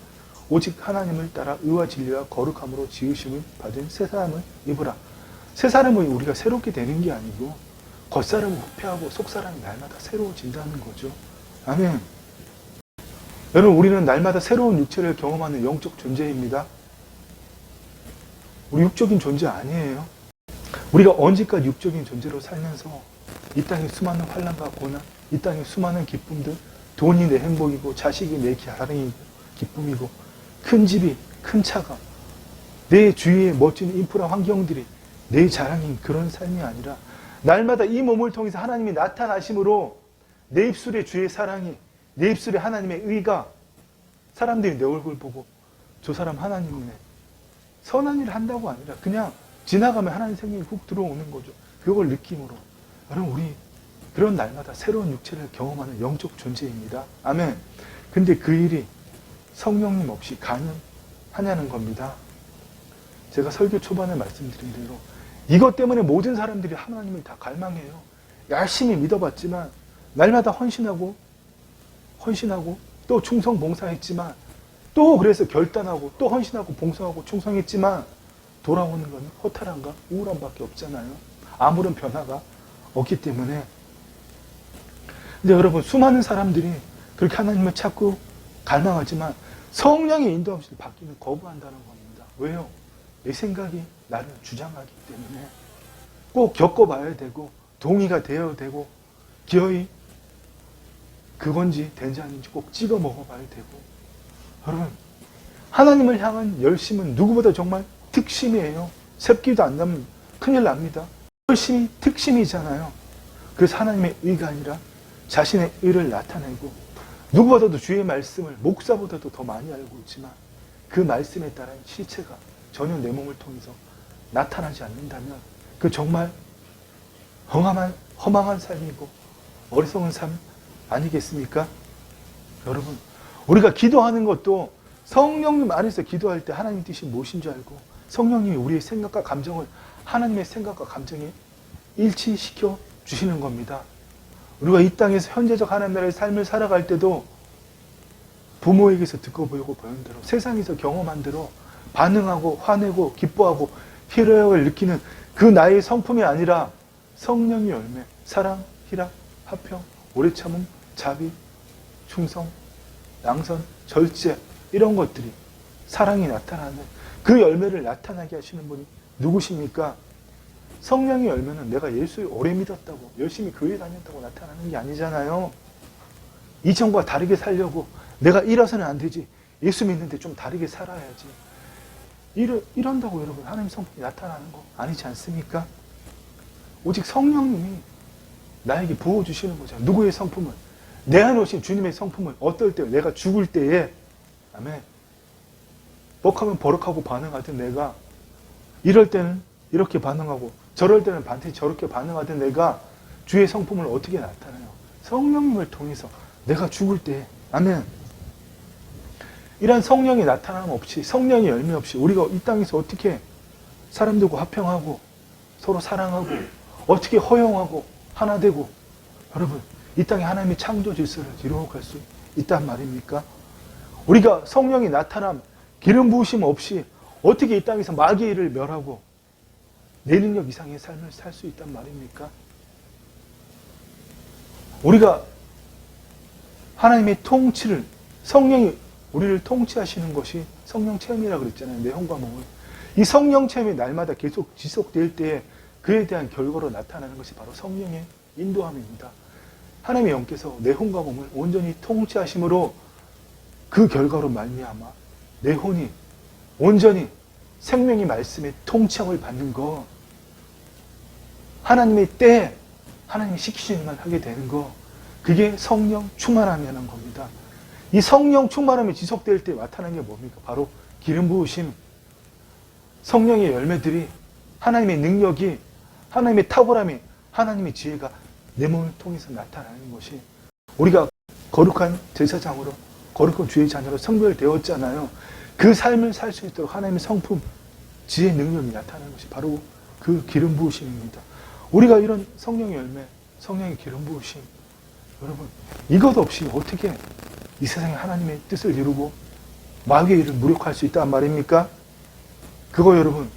오직 하나님을 따라 의와 진리와 거룩함으로 지으심을 받은 새 사람을 입으라. 새 사람은 우리가 새롭게 되는 게 아니고 겉사람은 후패하고 속사람이 날마다 새로워진다는 거죠. 아멘. 여러분 우리는 날마다 새로운 육체를 경험하는 영적 존재입니다. 우리 육적인 존재 아니에요. 우리가 언제까지 육적인 존재로 살면서 이 땅에 수많은 환난과 고난, 이 땅에 수많은 기쁨들, 돈이 내 행복이고 자식이 내 자랑이고 기쁨이고 큰 집이 큰 차가 내 주위의 멋진 인프라 환경들이 내 자랑인 그런 삶이 아니라 날마다 이 몸을 통해서 하나님이 나타나심으로 내 입술에 주의 사랑이, 내 입술에 하나님의 의가 사람들이 내 얼굴 보고 저 사람 하나님이네. 선한 일을 한다고 아니라 그냥 지나가면 하나님 생명이 훅 들어오는 거죠. 그걸 느낌으로. 여러분 우리 그런 날마다 새로운 육체를 경험하는 영적 존재입니다. 아멘. 근데 그 일이 성령님 없이 가능하냐는 겁니다. 제가 설교 초반에 말씀드린 대로 이것 때문에 모든 사람들이 하나님을 다 갈망해요. 열심히 믿어봤지만 날마다 헌신하고 또 충성 봉사했지만 또 그래서 결단하고 또 헌신하고 봉사하고 충성했지만 돌아오는 건 허탈함과 우울함밖에 없잖아요. 아무런 변화가 없기 때문에. 근데 여러분, 수많은 사람들이 그렇게 하나님을 찾고 갈망하지만 성령의 인도 없이 바뀌는 거부한다는 겁니다. 왜요? 내 생각이 나를 주장하기 때문에. 꼭 겪어봐야 되고 동의가 되어야 되고 기어이 그건지 된지 아닌지 꼭 찍어 먹어봐야 되고. 여러분, 하나님을 향한 열심은 누구보다 정말 특심이에요. 셉기도 안 나면 큰일 납니다. 열심이 특심이잖아요. 그래서 하나님의 의가 아니라 자신의 의를 나타내고, 누구보다도 주의 말씀을 목사보다도 더 많이 알고 있지만 그 말씀에 따른 실체가 전혀 내 몸을 통해서 나타나지 않는다면 그 정말 허망한 삶이고 어리석은 삶 아니겠습니까? 여러분, 우리가 기도하는 것도 성령님 안에서 기도할 때 하나님 뜻이 무엇인 줄 알고 성령님이 우리의 생각과 감정을 하나님의 생각과 감정에 일치시켜 주시는 겁니다. 우리가 이 땅에서 현재적 하나님 나라의 삶을 살아갈 때도 부모에게서 듣고 보고 보는 대로, 세상에서 경험한 대로 반응하고 화내고 기뻐하고 희락을 느끼는 그 나의 성품이 아니라 성령의 열매, 사랑, 희락, 화평, 오래 참음, 자비, 충성, 양선, 절제, 이런 것들이 사랑이 나타나는 그 열매를 나타나게 하시는 분이 누구십니까? 성령의 열매는 내가 예수를 오래 믿었다고, 열심히 교회 다녔다고 나타나는 게 아니잖아요. 이전과 다르게 살려고 내가 이래서는 안 되지, 예수 믿는데 좀 다르게 살아야지, 이런다고 여러분 하나님 성품이 나타나는 거 아니지 않습니까? 오직 성령님이 나에게 부어주시는 거죠. 누구의 성품을? 내 안에 오신 주님의 성품을 어떨 때, 내가 죽을 때에, 아멘, 뻑하면 버럭하고 반응하던 내가, 이럴 때는 이렇게 반응하고 저럴 때는 반드시 저렇게 반응하던 내가 주의 성품을 어떻게 나타나요? 성령님을 통해서 내가 죽을 때, 아멘, 이런 성령이 나타남 없이, 성령의 열매 없이 우리가 이 땅에서 어떻게 사람들과 화평하고 서로 사랑하고 어떻게 허용하고 하나 되고, 여러분, 이 땅에 하나님의 창조 질서를 이루어갈 수 있단 말입니까? 우리가 성령이 나타남, 기름 부으심 없이 어떻게 이 땅에서 마귀의 일을 멸하고 내 능력 이상의 삶을 살 수 있단 말입니까? 우리가 하나님의 통치를, 성령이 우리를 통치하시는 것이 성령 체험이라고 그랬잖아요. 내 혼과 몸을. 이 성령 체험이 날마다 계속 지속될 때에 그에 대한 결과로 나타나는 것이 바로 성령의 인도함입니다. 하나님의 영께서 내 혼과 몸을 온전히 통치하심으로 그 결과로 말미암아 내 혼이 온전히 생명의 말씀에 통치함을 받는 거, 하나님의 때에 하나님이 시키시는 말 하게 되는 거, 그게 성령 충만함이라는 겁니다. 이 성령 충만함이 지속될 때 나타나는 게 뭡니까? 바로 기름 부으심, 성령의 열매들이, 하나님의 능력이, 하나님의 탁월함이, 하나님의 지혜가 내 몸을 통해서 나타나는 것이, 우리가 거룩한 제사장으로, 거룩한 주의 자녀로 성별되었잖아요. 그 삶을 살 수 있도록 하나님의 성품, 지혜의 능력이 나타나는 것이 바로 그 기름 부으심입니다. 우리가 이런 성령의 열매, 성령의 기름 부으심, 여러분, 이것 없이 어떻게 이 세상에 하나님의 뜻을 이루고 마귀의 일을 무력할 수 있단 말입니까? 그거 여러분,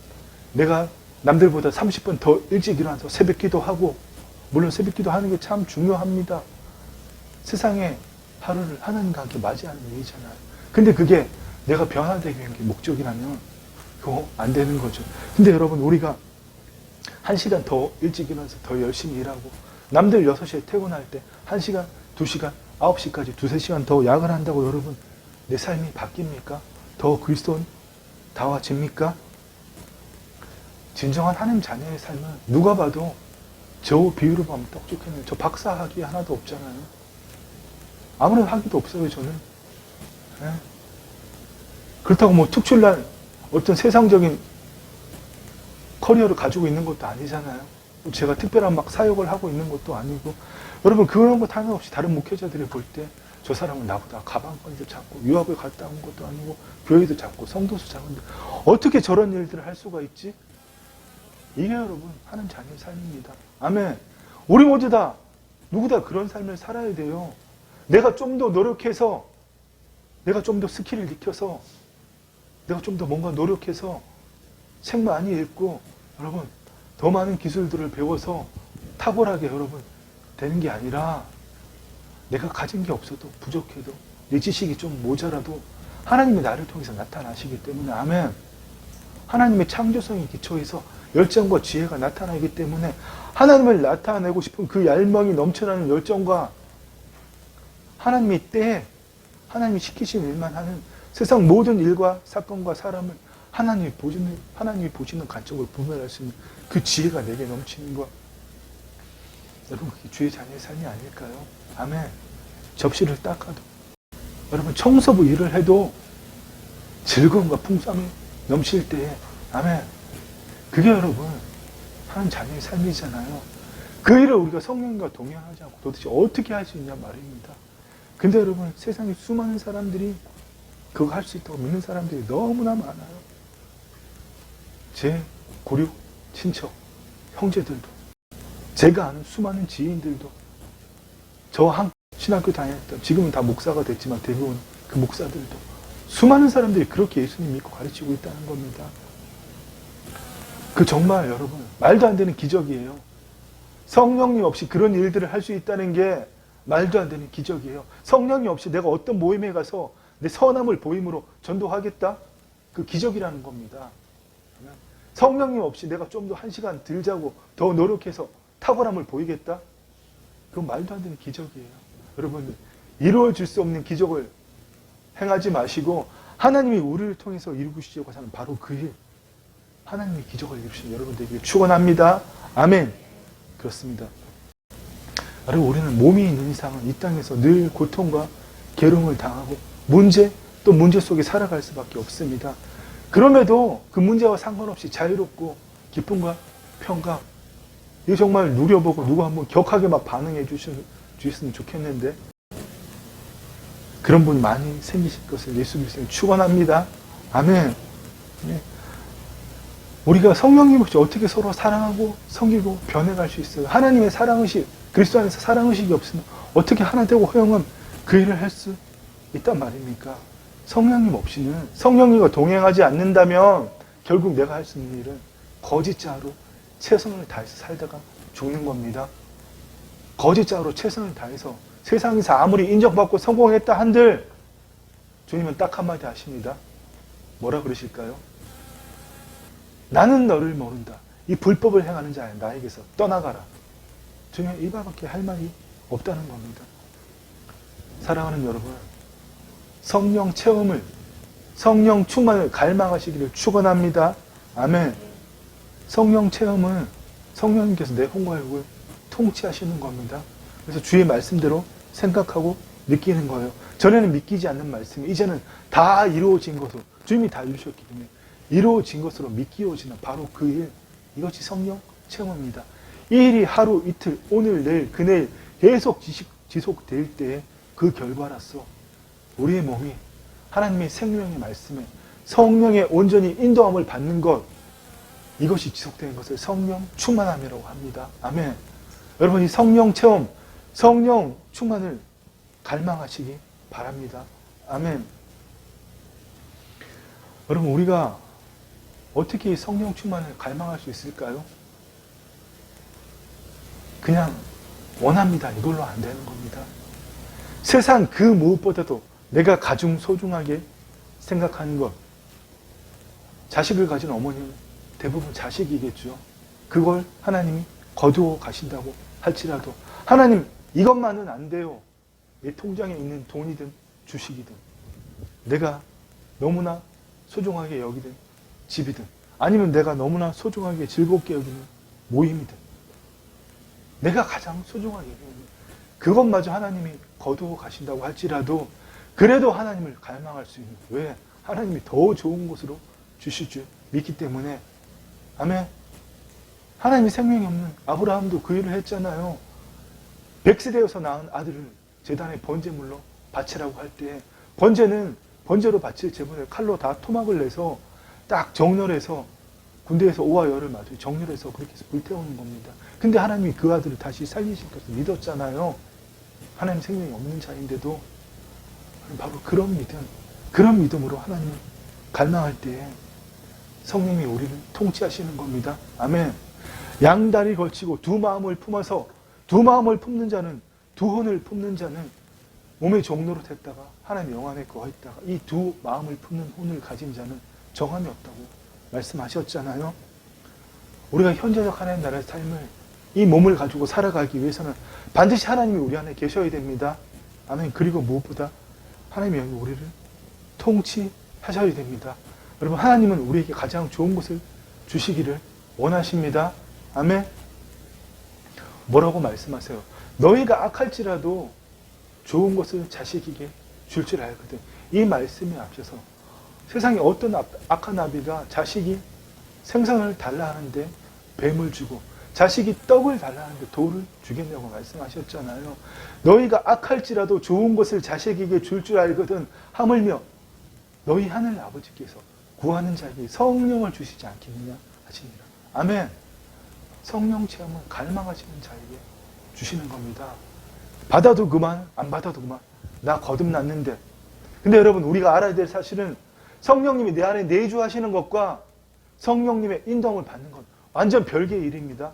내가 남들보다 30분 더 일찍 일어나서 새벽 기도하고, 물론 새벽 기도하는 게 참 중요합니다. 세상의 하루를 하나님과 함께 맞이하는 일이잖아요. 근데 그게 내가 변화되기 위한 게 목적이라면 그거 안 되는 거죠. 근데 여러분, 우리가 1시간 더 일찍 일어나서 더 열심히 일하고, 남들 6시에 퇴근할 때 1시간, 2시간, 9시까지 2-3시간 더 야근을 한다고 여러분 내 삶이 바뀝니까? 더 그리스도인다워집니까? 진정한 하나님 자녀의 삶은 누가 봐도 저 비유로 보면 딱 좋겠네요. 저 박사 학위 하나도 없잖아요. 아무런 학위도 없어요, 저는. 네. 그렇다고 뭐 특출난 어떤 세상적인 커리어를 가지고 있는 것도 아니잖아요. 제가 특별한 막 사역을 하고 있는 것도 아니고. 여러분, 그런 것 하나 없이 다른 목회자들이 볼 때 저 사람은 나보다 가방끈도 작고 유학을 갔다 온 것도 아니고 교회도 작고 성도수 작은데 어떻게 저런 일들을 할 수가 있지? 이게 여러분 하나님 자녀의 삶입니다. 아멘. 우리 모두 다 누구 다 그런 삶을 살아야 돼요. 내가 좀 더 노력해서 내가 좀 더 스킬을 익혀서 내가 좀 더 뭔가 노력해서 책 많이 읽고 여러분 더 많은 기술들을 배워서 탁월하게 여러분 되는 게 아니라 내가 가진 게 없어도 부족해도 내 지식이 좀 모자라도 하나님이 나를 통해서 나타나시기 때문에 아멘. 하나님의 창조성에 기초해서 열정과 지혜가 나타나기 때문에 하나님을 나타내고 싶은 그 열망이 넘쳐나는 열정과 하나님의 때에 하나님이 시키신 일만 하는 세상 모든 일과 사건과 사람을 하나님이 보시는 관점으로 분별할 수 있는 그 지혜가 내게 넘치는 것. 여러분 그게 주의 자녀의 삶이 아닐까요? 아멘. 접시를 닦아도 여러분 청소부 일을 해도 즐거움과 풍성함이 넘칠 때에 아멘. 그게 여러분 하나님 자녀의 삶이잖아요. 그 일을 우리가 성령과 동행하지 않고 도대체 어떻게 할 수 있냐 말입니다. 근데 여러분 세상에 수많은 사람들이 그거 할 수 있다고 믿는 사람들이 너무나 많아요. 제 고륙 친척 형제들도 제가 아는 수많은 지인들도 저 한 신학교 다녔던 지금은 다 목사가 됐지만 대부분 그 목사들도 수많은 사람들이 그렇게 예수님 믿고 가르치고 있다는 겁니다. 그 정말 여러분 말도 안 되는 기적이에요. 성령님 없이 그런 일들을 할 수 있다는 게 말도 안 되는 기적이에요. 성령님 없이 내가 어떤 모임에 가서 내 선함을 보임으로 전도하겠다? 그 기적이라는 겁니다. 성령님 없이 내가 좀 더 1시간 덜 자고 더 노력해서 탁월함을 보이겠다? 그건 말도 안 되는 기적이에요. 여러분 이루어질 수 없는 기적을 행하지 마시고 하나님이 우리를 통해서 이루시려고 하는 바로 그 일, 하나님이 기적을 이루시는 여러분 되기를 축원합니다. 아멘. 그렇습니다. 여러분 우리는 몸이 있는 이상은 이 땅에서 늘 고통과 괴로움을 당하고 또 문제 속에 살아갈 수밖에 없습니다. 그럼에도 그 문제와 상관없이 자유롭고 기쁨과 평강, 이거 정말 누려보고 누가 한번 격하게 막 반응해 주셨으면 좋겠는데 그런 분이 많이 생기실 것을 예수 그리스도는 축원합니다. 아멘. 네. 우리가 성령님 없이 어떻게 서로 사랑하고 섬기고 변해갈 수 있어요? 하나님의 사랑의식, 그리스도 안에서 사랑의식이 없으면 어떻게 하나 되고 허영은 그 일을 할 수 있단 말입니까? 성령님 없이는, 성령님과 동행하지 않는다면 결국 내가 할 수 있는 일은 거짓자로 최선을 다해서 살다가 죽는 겁니다. 거짓자로 최선을 다해서 세상에서 아무리 인정받고 성공했다 한들 주님은 딱 한마디 하십니다. 뭐라 그러실까요? 나는 너를 모른다. 이 불법을 행하는 자야 나에게서 떠나가라. 주님은 이밖에 할 말이 없다는 겁니다. 사랑하는 여러분, 성령 체험을, 성령 충만을 갈망하시기를 축원합니다. 아멘. 성령 체험은 성령님께서 내 혼과 육을 통치하시는 겁니다. 그래서 주의 말씀대로 생각하고 느끼는 거예요. 전에는 믿기지 않는 말씀이 이제는 다 이루어진 것으로, 주님이 다 이루셨기 때문에 이루어진 것으로 믿기어지는 바로 그 일, 이것이 성령 체험입니다. 이 일이 하루, 이틀, 오늘, 내일, 그내일 계속 지속될 때에 그 결과로서 우리의 몸이 하나님의 생명의 말씀에 성령의 온전히 인도함을 받는 것, 이것이 지속되는 것을 성령 충만함이라고 합니다. 아멘. 여러분 이 성령 체험, 성령 충만을 갈망하시기 바랍니다. 아멘. 여러분 우리가 어떻게 성령 충만을 갈망할 수 있을까요? 그냥 원합니다. 이걸로 안 되는 겁니다. 세상 그 무엇보다도 내가 가장 소중하게 생각하는 것, 자식을 가진 어머니는 대부분 자식이겠죠. 그걸 하나님이 거두어 가신다고 할지라도 하나님 이것만은 안 돼요. 내 통장에 있는 돈이든 주식이든 내가 너무나 소중하게 여기든 집이든 아니면 내가 너무나 소중하게 즐겁게 여기는 모임이든 내가 가장 소중하게 여기는 그것마저 하나님이 거두어 가신다고 할지라도 그래도 하나님을 갈망할 수 있는, 왜? 하나님이 더 좋은 곳으로 주실 줄 믿기 때문에. 아멘. 하나님이 생명이 없는 아브라함도 그 일을 했잖아요. 백세되어서 낳은 아들을 제단의 번제물로 바치라고 할 때 번제로 바칠 제물을 칼로 다 토막을 내서 딱 정렬해서 군대에서 오와 열을 맞춰 정렬해서 그렇게 해서 불태우는 겁니다. 근데 하나님이 그 아들을 다시 살리실 것을 믿었잖아요. 하나님 생명이 없는 자인데도. 바로 그런 믿음으로 하나님을 갈망할 때 성령이 우리를 통치하시는 겁니다. 아멘. 양다리 걸치고 두 마음을 품어서 두 마음을 품는 자는 두 혼을 품는 자는 몸의 종로로 됐다가 하나님 영안에 거했다가 이 두 마음을 품는 혼을 가진 자는 정함이 없다고 말씀하셨잖아요. 우리가 현재적 하나님 나라의 삶을 이 몸을 가지고 살아가기 위해서는 반드시 하나님이 우리 안에 계셔야 됩니다. 아멘. 그리고 무엇보다 하나님이 우리를 통치하셔야 됩니다. 여러분, 하나님은 우리에게 가장 좋은 것을 주시기를 원하십니다. 아멘. 뭐라고 말씀하세요? 너희가 악할지라도 좋은 것을 자식에게 줄 줄 알거든. 이 말씀에 앞서서 세상에 어떤 악한 아비가 자식이 생선을 달라 하는데 뱀을 주고 자식이 떡을 달라 하는데 돌을 주겠냐고 말씀하셨잖아요. 너희가 악할지라도 좋은 것을 자식에게 줄 줄 알거든 하물며 너희 하늘 아버지께서 구하는 자에게 성령을 주시지 않겠느냐 하시니라. 아멘. 성령 체험은 갈망하시는 자에게 주시는 겁니다. 받아도 그만, 안 받아도 그만. 나 거듭났는데. 근데 여러분, 우리가 알아야 될 사실은 성령님이 내 안에 내주하시는 것과 성령님의 인도함을 받는 것 완전 별개의 일입니다.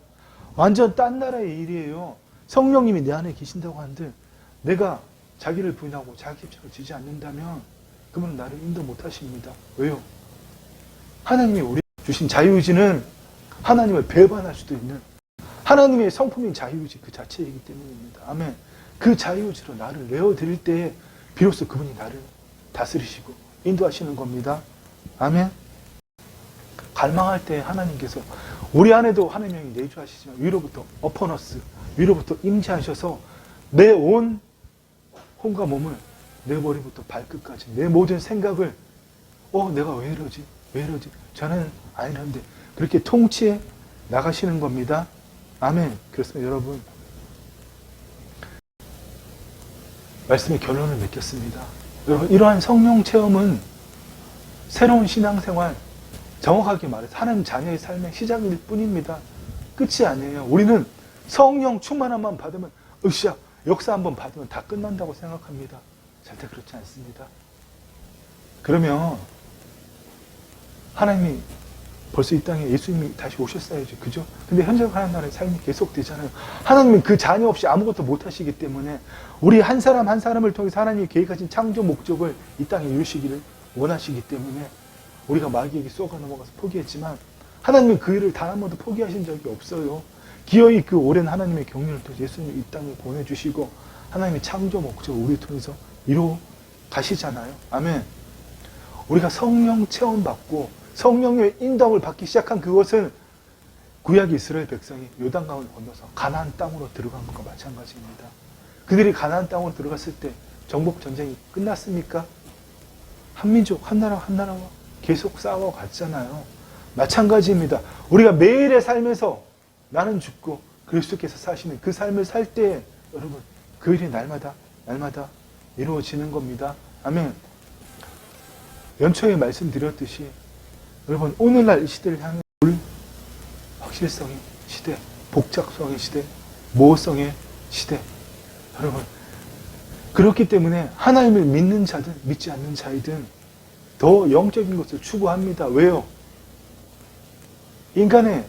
완전 딴 나라의 일이에요. 성령님이 내 안에 계신다고 한들 내가 자기를 부인하고 자기 입장을 지지 않는다면 그분은 나를 인도 못 하십니다. 왜요? 하나님이 우리 주신 자유의지는 하나님을 배반할 수도 있는 하나님의 성품인 자유의지 그 자체이기 때문입니다. 아멘. 그 자유의지로 나를 내어드릴 때에 비로소 그분이 나를 다스리시고 인도하시는 겁니다. 아멘. 갈망할 때 하나님께서 우리 안에도 하나님이 내주하시지만 위로부터 어퍼너스, 위로부터 임재하셔서 내 온 혼과 몸을 내 머리부터 발끝까지 내 모든 생각을 내가 왜 이러지? 왜 이러지? 저는 아니란데 그렇게 통치해 나가시는 겁니다. 아멘. 그렇습니다. 여러분, 말씀의 결론을 맺겠습니다. 여러분, 이러한 성령 체험은 새로운 신앙생활, 정확하게 말해서 하나님 자녀의 삶의 시작일 뿐입니다. 끝이 아니에요. 우리는 성령 충만함만 받으면 으쌰 역사 한번 받으면 다 끝난다고 생각합니다. 절대 그렇지 않습니다. 그러면 하나님이 벌써 이 땅에 예수님이 다시 오셨어야지, 그죠? 근데 현재 하나님 나라의 삶이 계속되잖아요. 하나님은 그 자녀 없이 아무것도 못하시기 때문에 우리 한 사람 한 사람을 통해서 하나님이 계획하신 창조 목적을 이 땅에 이루시기를 원하시기 때문에 우리가 마귀에게 쏘가 넘어가서 포기했지만 하나님은 그 일을 단 한 번도 포기하신 적이 없어요. 기어이 그 오랜 하나님의 경륜을 통해서 예수님을 이 땅에 보내주시고 하나님의 창조 목적을 우리 통해서 이루어 가시잖아요. 아멘. 우리가 성령 체험받고 성령의 인도함을 받기 시작한 그것은 구약 이스라엘 백성이 요단강을 건너서 가나안 땅으로 들어간 것과 마찬가지입니다. 그들이 가나안 땅으로 들어갔을 때 정복 전쟁이 끝났습니까? 한민족, 한나라와 계속 싸워갔잖아요. 마찬가지입니다. 우리가 매일의 삶에서 나는 죽고 그리스도께서 사시는 그 삶을 살 때 여러분 그 일이 날마다 이루어지는 겁니다. 아멘. 연초에 말씀드렸듯이 여러분 오늘날 이 시대를 향해 올 확실성의 시대, 복잡성의 시대, 모호성의 시대. 여러분 그렇기 때문에 하나님을 믿는 자든 믿지 않는 자이든 더 영적인 것을 추구합니다. 왜요? 인간의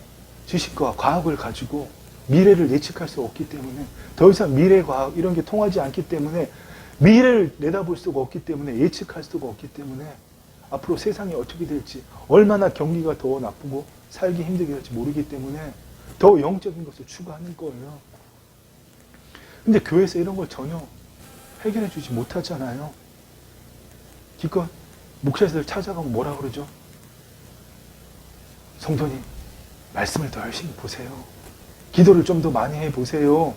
지식과 과학을 가지고 미래를 예측할 수 없기 때문에 더 이상 미래 과학 이런 게 통하지 않기 때문에 미래를 내다볼 수가 없기 때문에 예측할 수가 없기 때문에 앞으로 세상이 어떻게 될지 얼마나 경기가 더 나쁘고 살기 힘들게 될지 모르기 때문에 더 영적인 것을 추구하는 거예요. 근데 교회에서 이런 걸 전혀 해결해 주지 못하잖아요. 기껏 목사들 찾아가면 뭐라 그러죠? 성도님, 말씀을 더 열심히 보세요. 기도를 좀 더 많이 해보세요.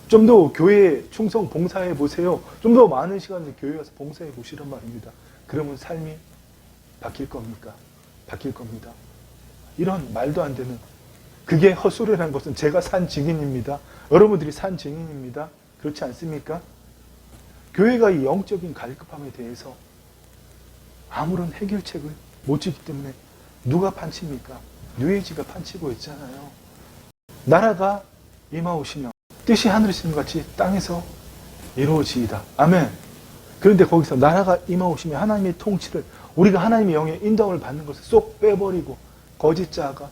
좀 더 교회에 충성 봉사해 보세요. 좀 더 많은 시간을 교회에 가서 봉사해 보시란 말입니다. 그러면 삶이 바뀔 겁니까? 바뀔 겁니다. 이런 말도 안 되는 그게 헛소리라는 것은 제가 산 증인입니다. 여러분들이 산 증인입니다. 그렇지 않습니까? 교회가 이 영적인 갈급함에 대해서 아무런 해결책을 못 주기 때문에 누가 판칩니까? 뉴에이지가 판치고 있잖아요. 나라가 임하오시며 뜻이 하늘에서 같이 땅에서 이루어지이다. 아멘. 그런데 거기서 나라가 임하오시며 하나님의 통치를, 우리가 하나님의 영의 인도함을 받는 것을 쏙 빼버리고, 거짓 자아가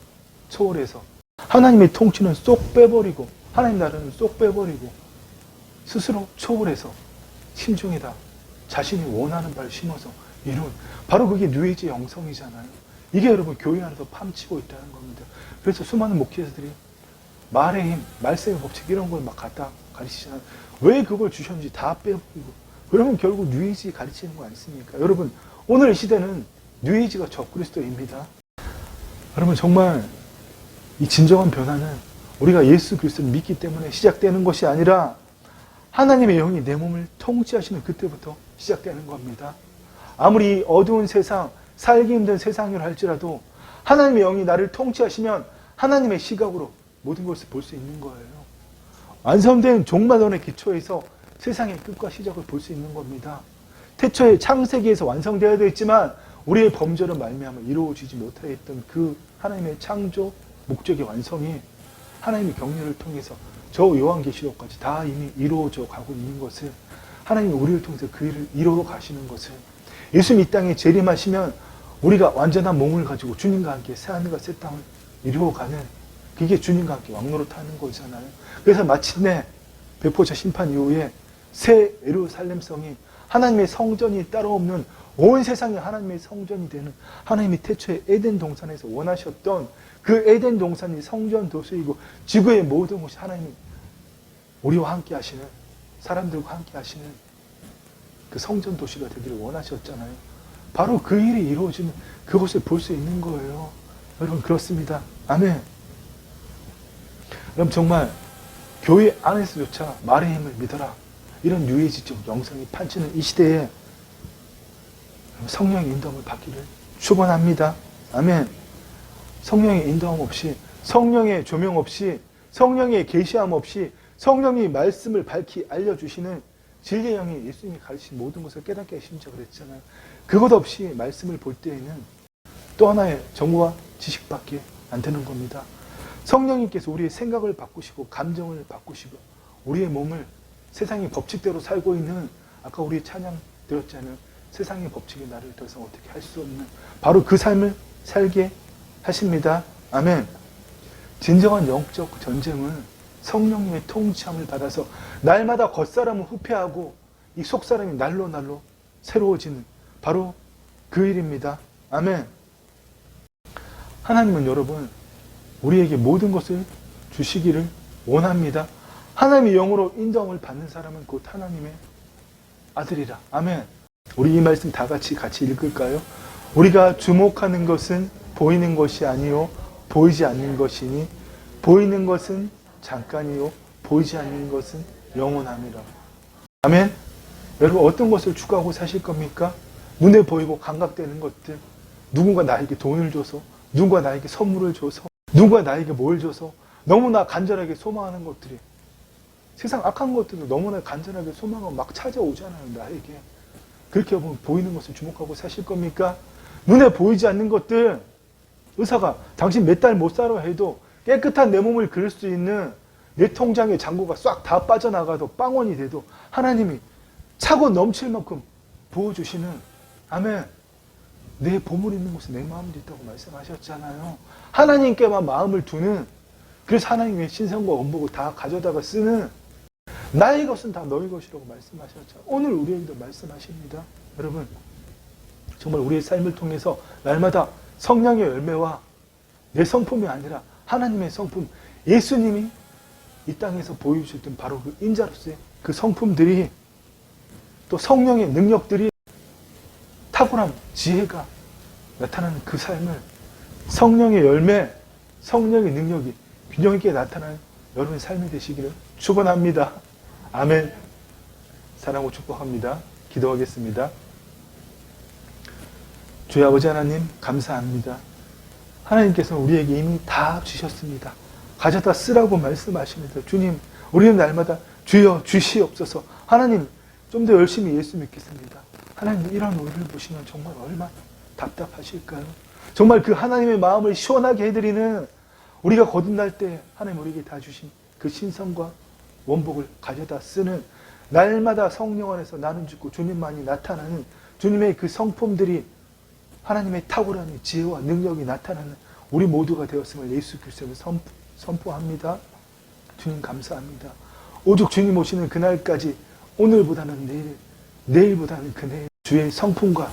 초월해서 하나님의 통치는 쏙 빼버리고, 하나님 나라는 쏙 빼버리고, 스스로 초월해서 심중에다 자신이 원하는 바를 심어서 이룬, 바로 그게 뉴에이지 영성이잖아요. 이게 여러분 교회 안에서 파묻히고 있다는 겁니다. 그래서 수많은 목회자들이 말의 힘, 말씀의 법칙 이런 걸 막 갖다 가르치잖아요. 왜 그걸 주셨는지 다 빼버리고, 그러면 결국 뉴에이지 가르치는 거 아니습니까? 여러분, 오늘 시대는 뉴에이지가 적그리스도입니다. 여러분, 정말 이 진정한 변화는 우리가 예수 그리스도를 믿기 때문에 시작되는 것이 아니라 하나님의 영이 내 몸을 통치하시는 그때부터 시작되는 겁니다. 아무리 어두운 세상, 살기 힘든 세상이라 할지라도 하나님의 영이 나를 통치하시면 하나님의 시각으로 모든 것을 볼 수 있는 거예요. 완성된 종말론의 기초에서 세상의 끝과 시작을 볼 수 있는 겁니다. 태초에 창세기에서 완성되어야 있지만 우리의 범죄로 말미암아 이루어지지 못하였던 그 하나님의 창조 목적의 완성이 하나님의 경륜을 통해서 저 요한계시록까지 다 이미 이루어져 가고 있는 것을, 하나님이 우리를 통해서 그 일을 이루어 가시는 것을, 예수님 이 땅에 재림하시면 우리가 완전한 몸을 가지고 주님과 함께 새하늘과 새 땅을 이루어가는, 그게 주님과 함께 왕노릇하는 거잖아요. 그래서 마침내 배포자 심판 이후에 새 예루살렘성이, 하나님의 성전이 따로 없는 온 세상이 하나님의 성전이 되는, 하나님이 태초에 에덴 동산에서 원하셨던 그 에덴 동산이 성전 도시이고 지구의 모든 것이 하나님이 우리와 함께 하시는, 사람들과 함께 하시는 그 성전 도시가 되기를 원하셨잖아요. 바로 그 일이 이루어지면 그것을 볼 수 있는 거예요. 여러분, 그렇습니다. 아멘. 여러분, 정말 교회 안에서조차 말의 힘을 믿어라, 이런 뉴에이지적 영성이 판치는 이 시대에 성령의 인도함을 받기를 축원합니다. 아멘. 성령의 인도함 없이, 성령의 조명 없이, 성령의 계시함 없이, 성령이 말씀을 밝히 알려주시는 진리의 영이 예수님이 가르치신 모든 것을 깨닫게 하신다 그랬잖아요. 그것 없이 말씀을 볼 때에는 또 하나의 정보와 지식밖에 안 되는 겁니다. 성령님께서 우리의 생각을 바꾸시고 감정을 바꾸시고 우리의 몸을 세상의 법칙대로 살고 있는, 아까 우리 찬양 들었잖아요. 세상의 법칙이 나를 더 이상 어떻게 할 수 없는 바로 그 삶을 살게 하십니다. 아멘. 진정한 영적 전쟁은 성령님의 통치함을 받아서 날마다 겉사람은 후패하고 이 속사람이 날로 새로워지는 바로 그 일입니다. 아멘. 하나님은 여러분 우리에게 모든 것을 주시기를 원합니다. 하나님의 영으로 인도함을 받는 사람은 곧 하나님의 아들이라. 아멘. 우리 이 말씀 다 같이 읽을까요? 우리가 주목하는 것은 보이는 것이 아니요 보이지 않는 것이니 보이는 것은 잠깐이요 보이지 않는 것은 영원함이라. 아멘. 여러분, 어떤 것을 추구하고 사실 겁니까? 눈에 보이고 감각되는 것들, 누군가 나에게 돈을 줘서, 누군가 나에게 선물을 줘서, 누군가 나에게 뭘 줘서 너무나 간절하게 소망하는 것들이, 세상 악한 것들도 너무나 간절하게 소망하고 막 찾아오잖아요, 나에게. 그렇게 보면 보이는 것을 주목하고 사실 겁니까? 눈에 보이지 않는 것들, 의사가 당신 몇 달 못 살아 해도 깨끗한 내 몸을 그릴 수 있는 내 통장의 잔고가 싹 다 빠져나가도 빵원이 돼도 하나님이 차고 넘칠 만큼 부어주시는, 아멘. 내 보물 있는 곳에 내 마음도 있다고 말씀하셨잖아요. 하나님께만 마음을 두는, 그래서 하나님의 신성과 원복을 다 가져다가 쓰는, 나의 것은 다 너의 것이라고 말씀하셨죠. 오늘 우리에게도 말씀하십니다. 여러분, 정말 우리의 삶을 통해서 날마다 성령의 열매와 내 성품이 아니라 하나님의 성품, 예수님이 이 땅에서 보여주셨던 바로 그 인자로서의 그 성품들이, 또 성령의 능력들이, 탁월함, 지혜가 나타나는 그 삶을, 성령의 열매, 성령의 능력이 균형 있게 나타나는 여러분의 삶이 되시기를 축원합니다. 아멘. 사랑하고 축복합니다. 기도하겠습니다. 주의 아버지 하나님, 감사합니다. 하나님께서는 우리에게 이미 다 주셨습니다. 가져다 쓰라고 말씀하십니다. 주님, 우리는 날마다 주여 주시옵소서. 하나님, 좀 더 열심히 예수 믿겠습니다. 하나님, 이런 우리를 보시면 정말 얼마나 답답하실까요? 정말 그 하나님의 마음을 시원하게 해드리는, 우리가 거듭날 때 하나님 우리에게 다 주신 그 신성과 원복을 가져다 쓰는 날마다 성령 안에서 나는 죽고 주님만이 나타나는 주님의 그 성품들이 하나님의 탁월한 지혜와 능력이 나타나는 우리 모두가 되었음을 예수 그리스도를 선포합니다. 주님 감사합니다. 오직 주님 오시는 그날까지 오늘보다는 내일, 내일보다는 그내일 주의 성품과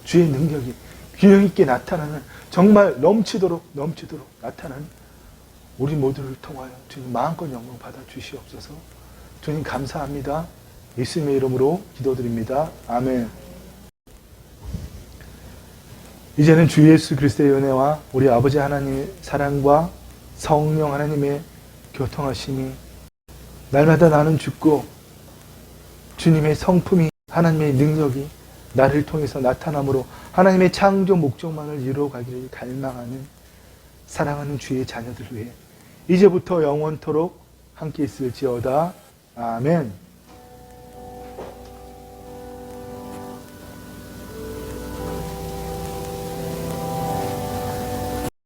주의 능력이 균형 있게 나타나는 정말 넘치도록 나타나는 우리 모두를 통하여 주님 마음껏 영광 받아 주시옵소서. 주님 감사합니다. 예수님의 이름으로 기도드립니다. 아멘. 이제는 주 예수 그리스도의 은혜와 우리 아버지 하나님의 사랑과 성령 하나님의 교통하심이 날마다 나는 죽고 주님의 성품이 하나님의 능력이 나를 통해서 나타남으로 하나님의 창조 목적만을 이루어가기를 갈망하는 사랑하는 주의 자녀들 위해 이제부터 영원토록 함께 있을지어다. 아멘.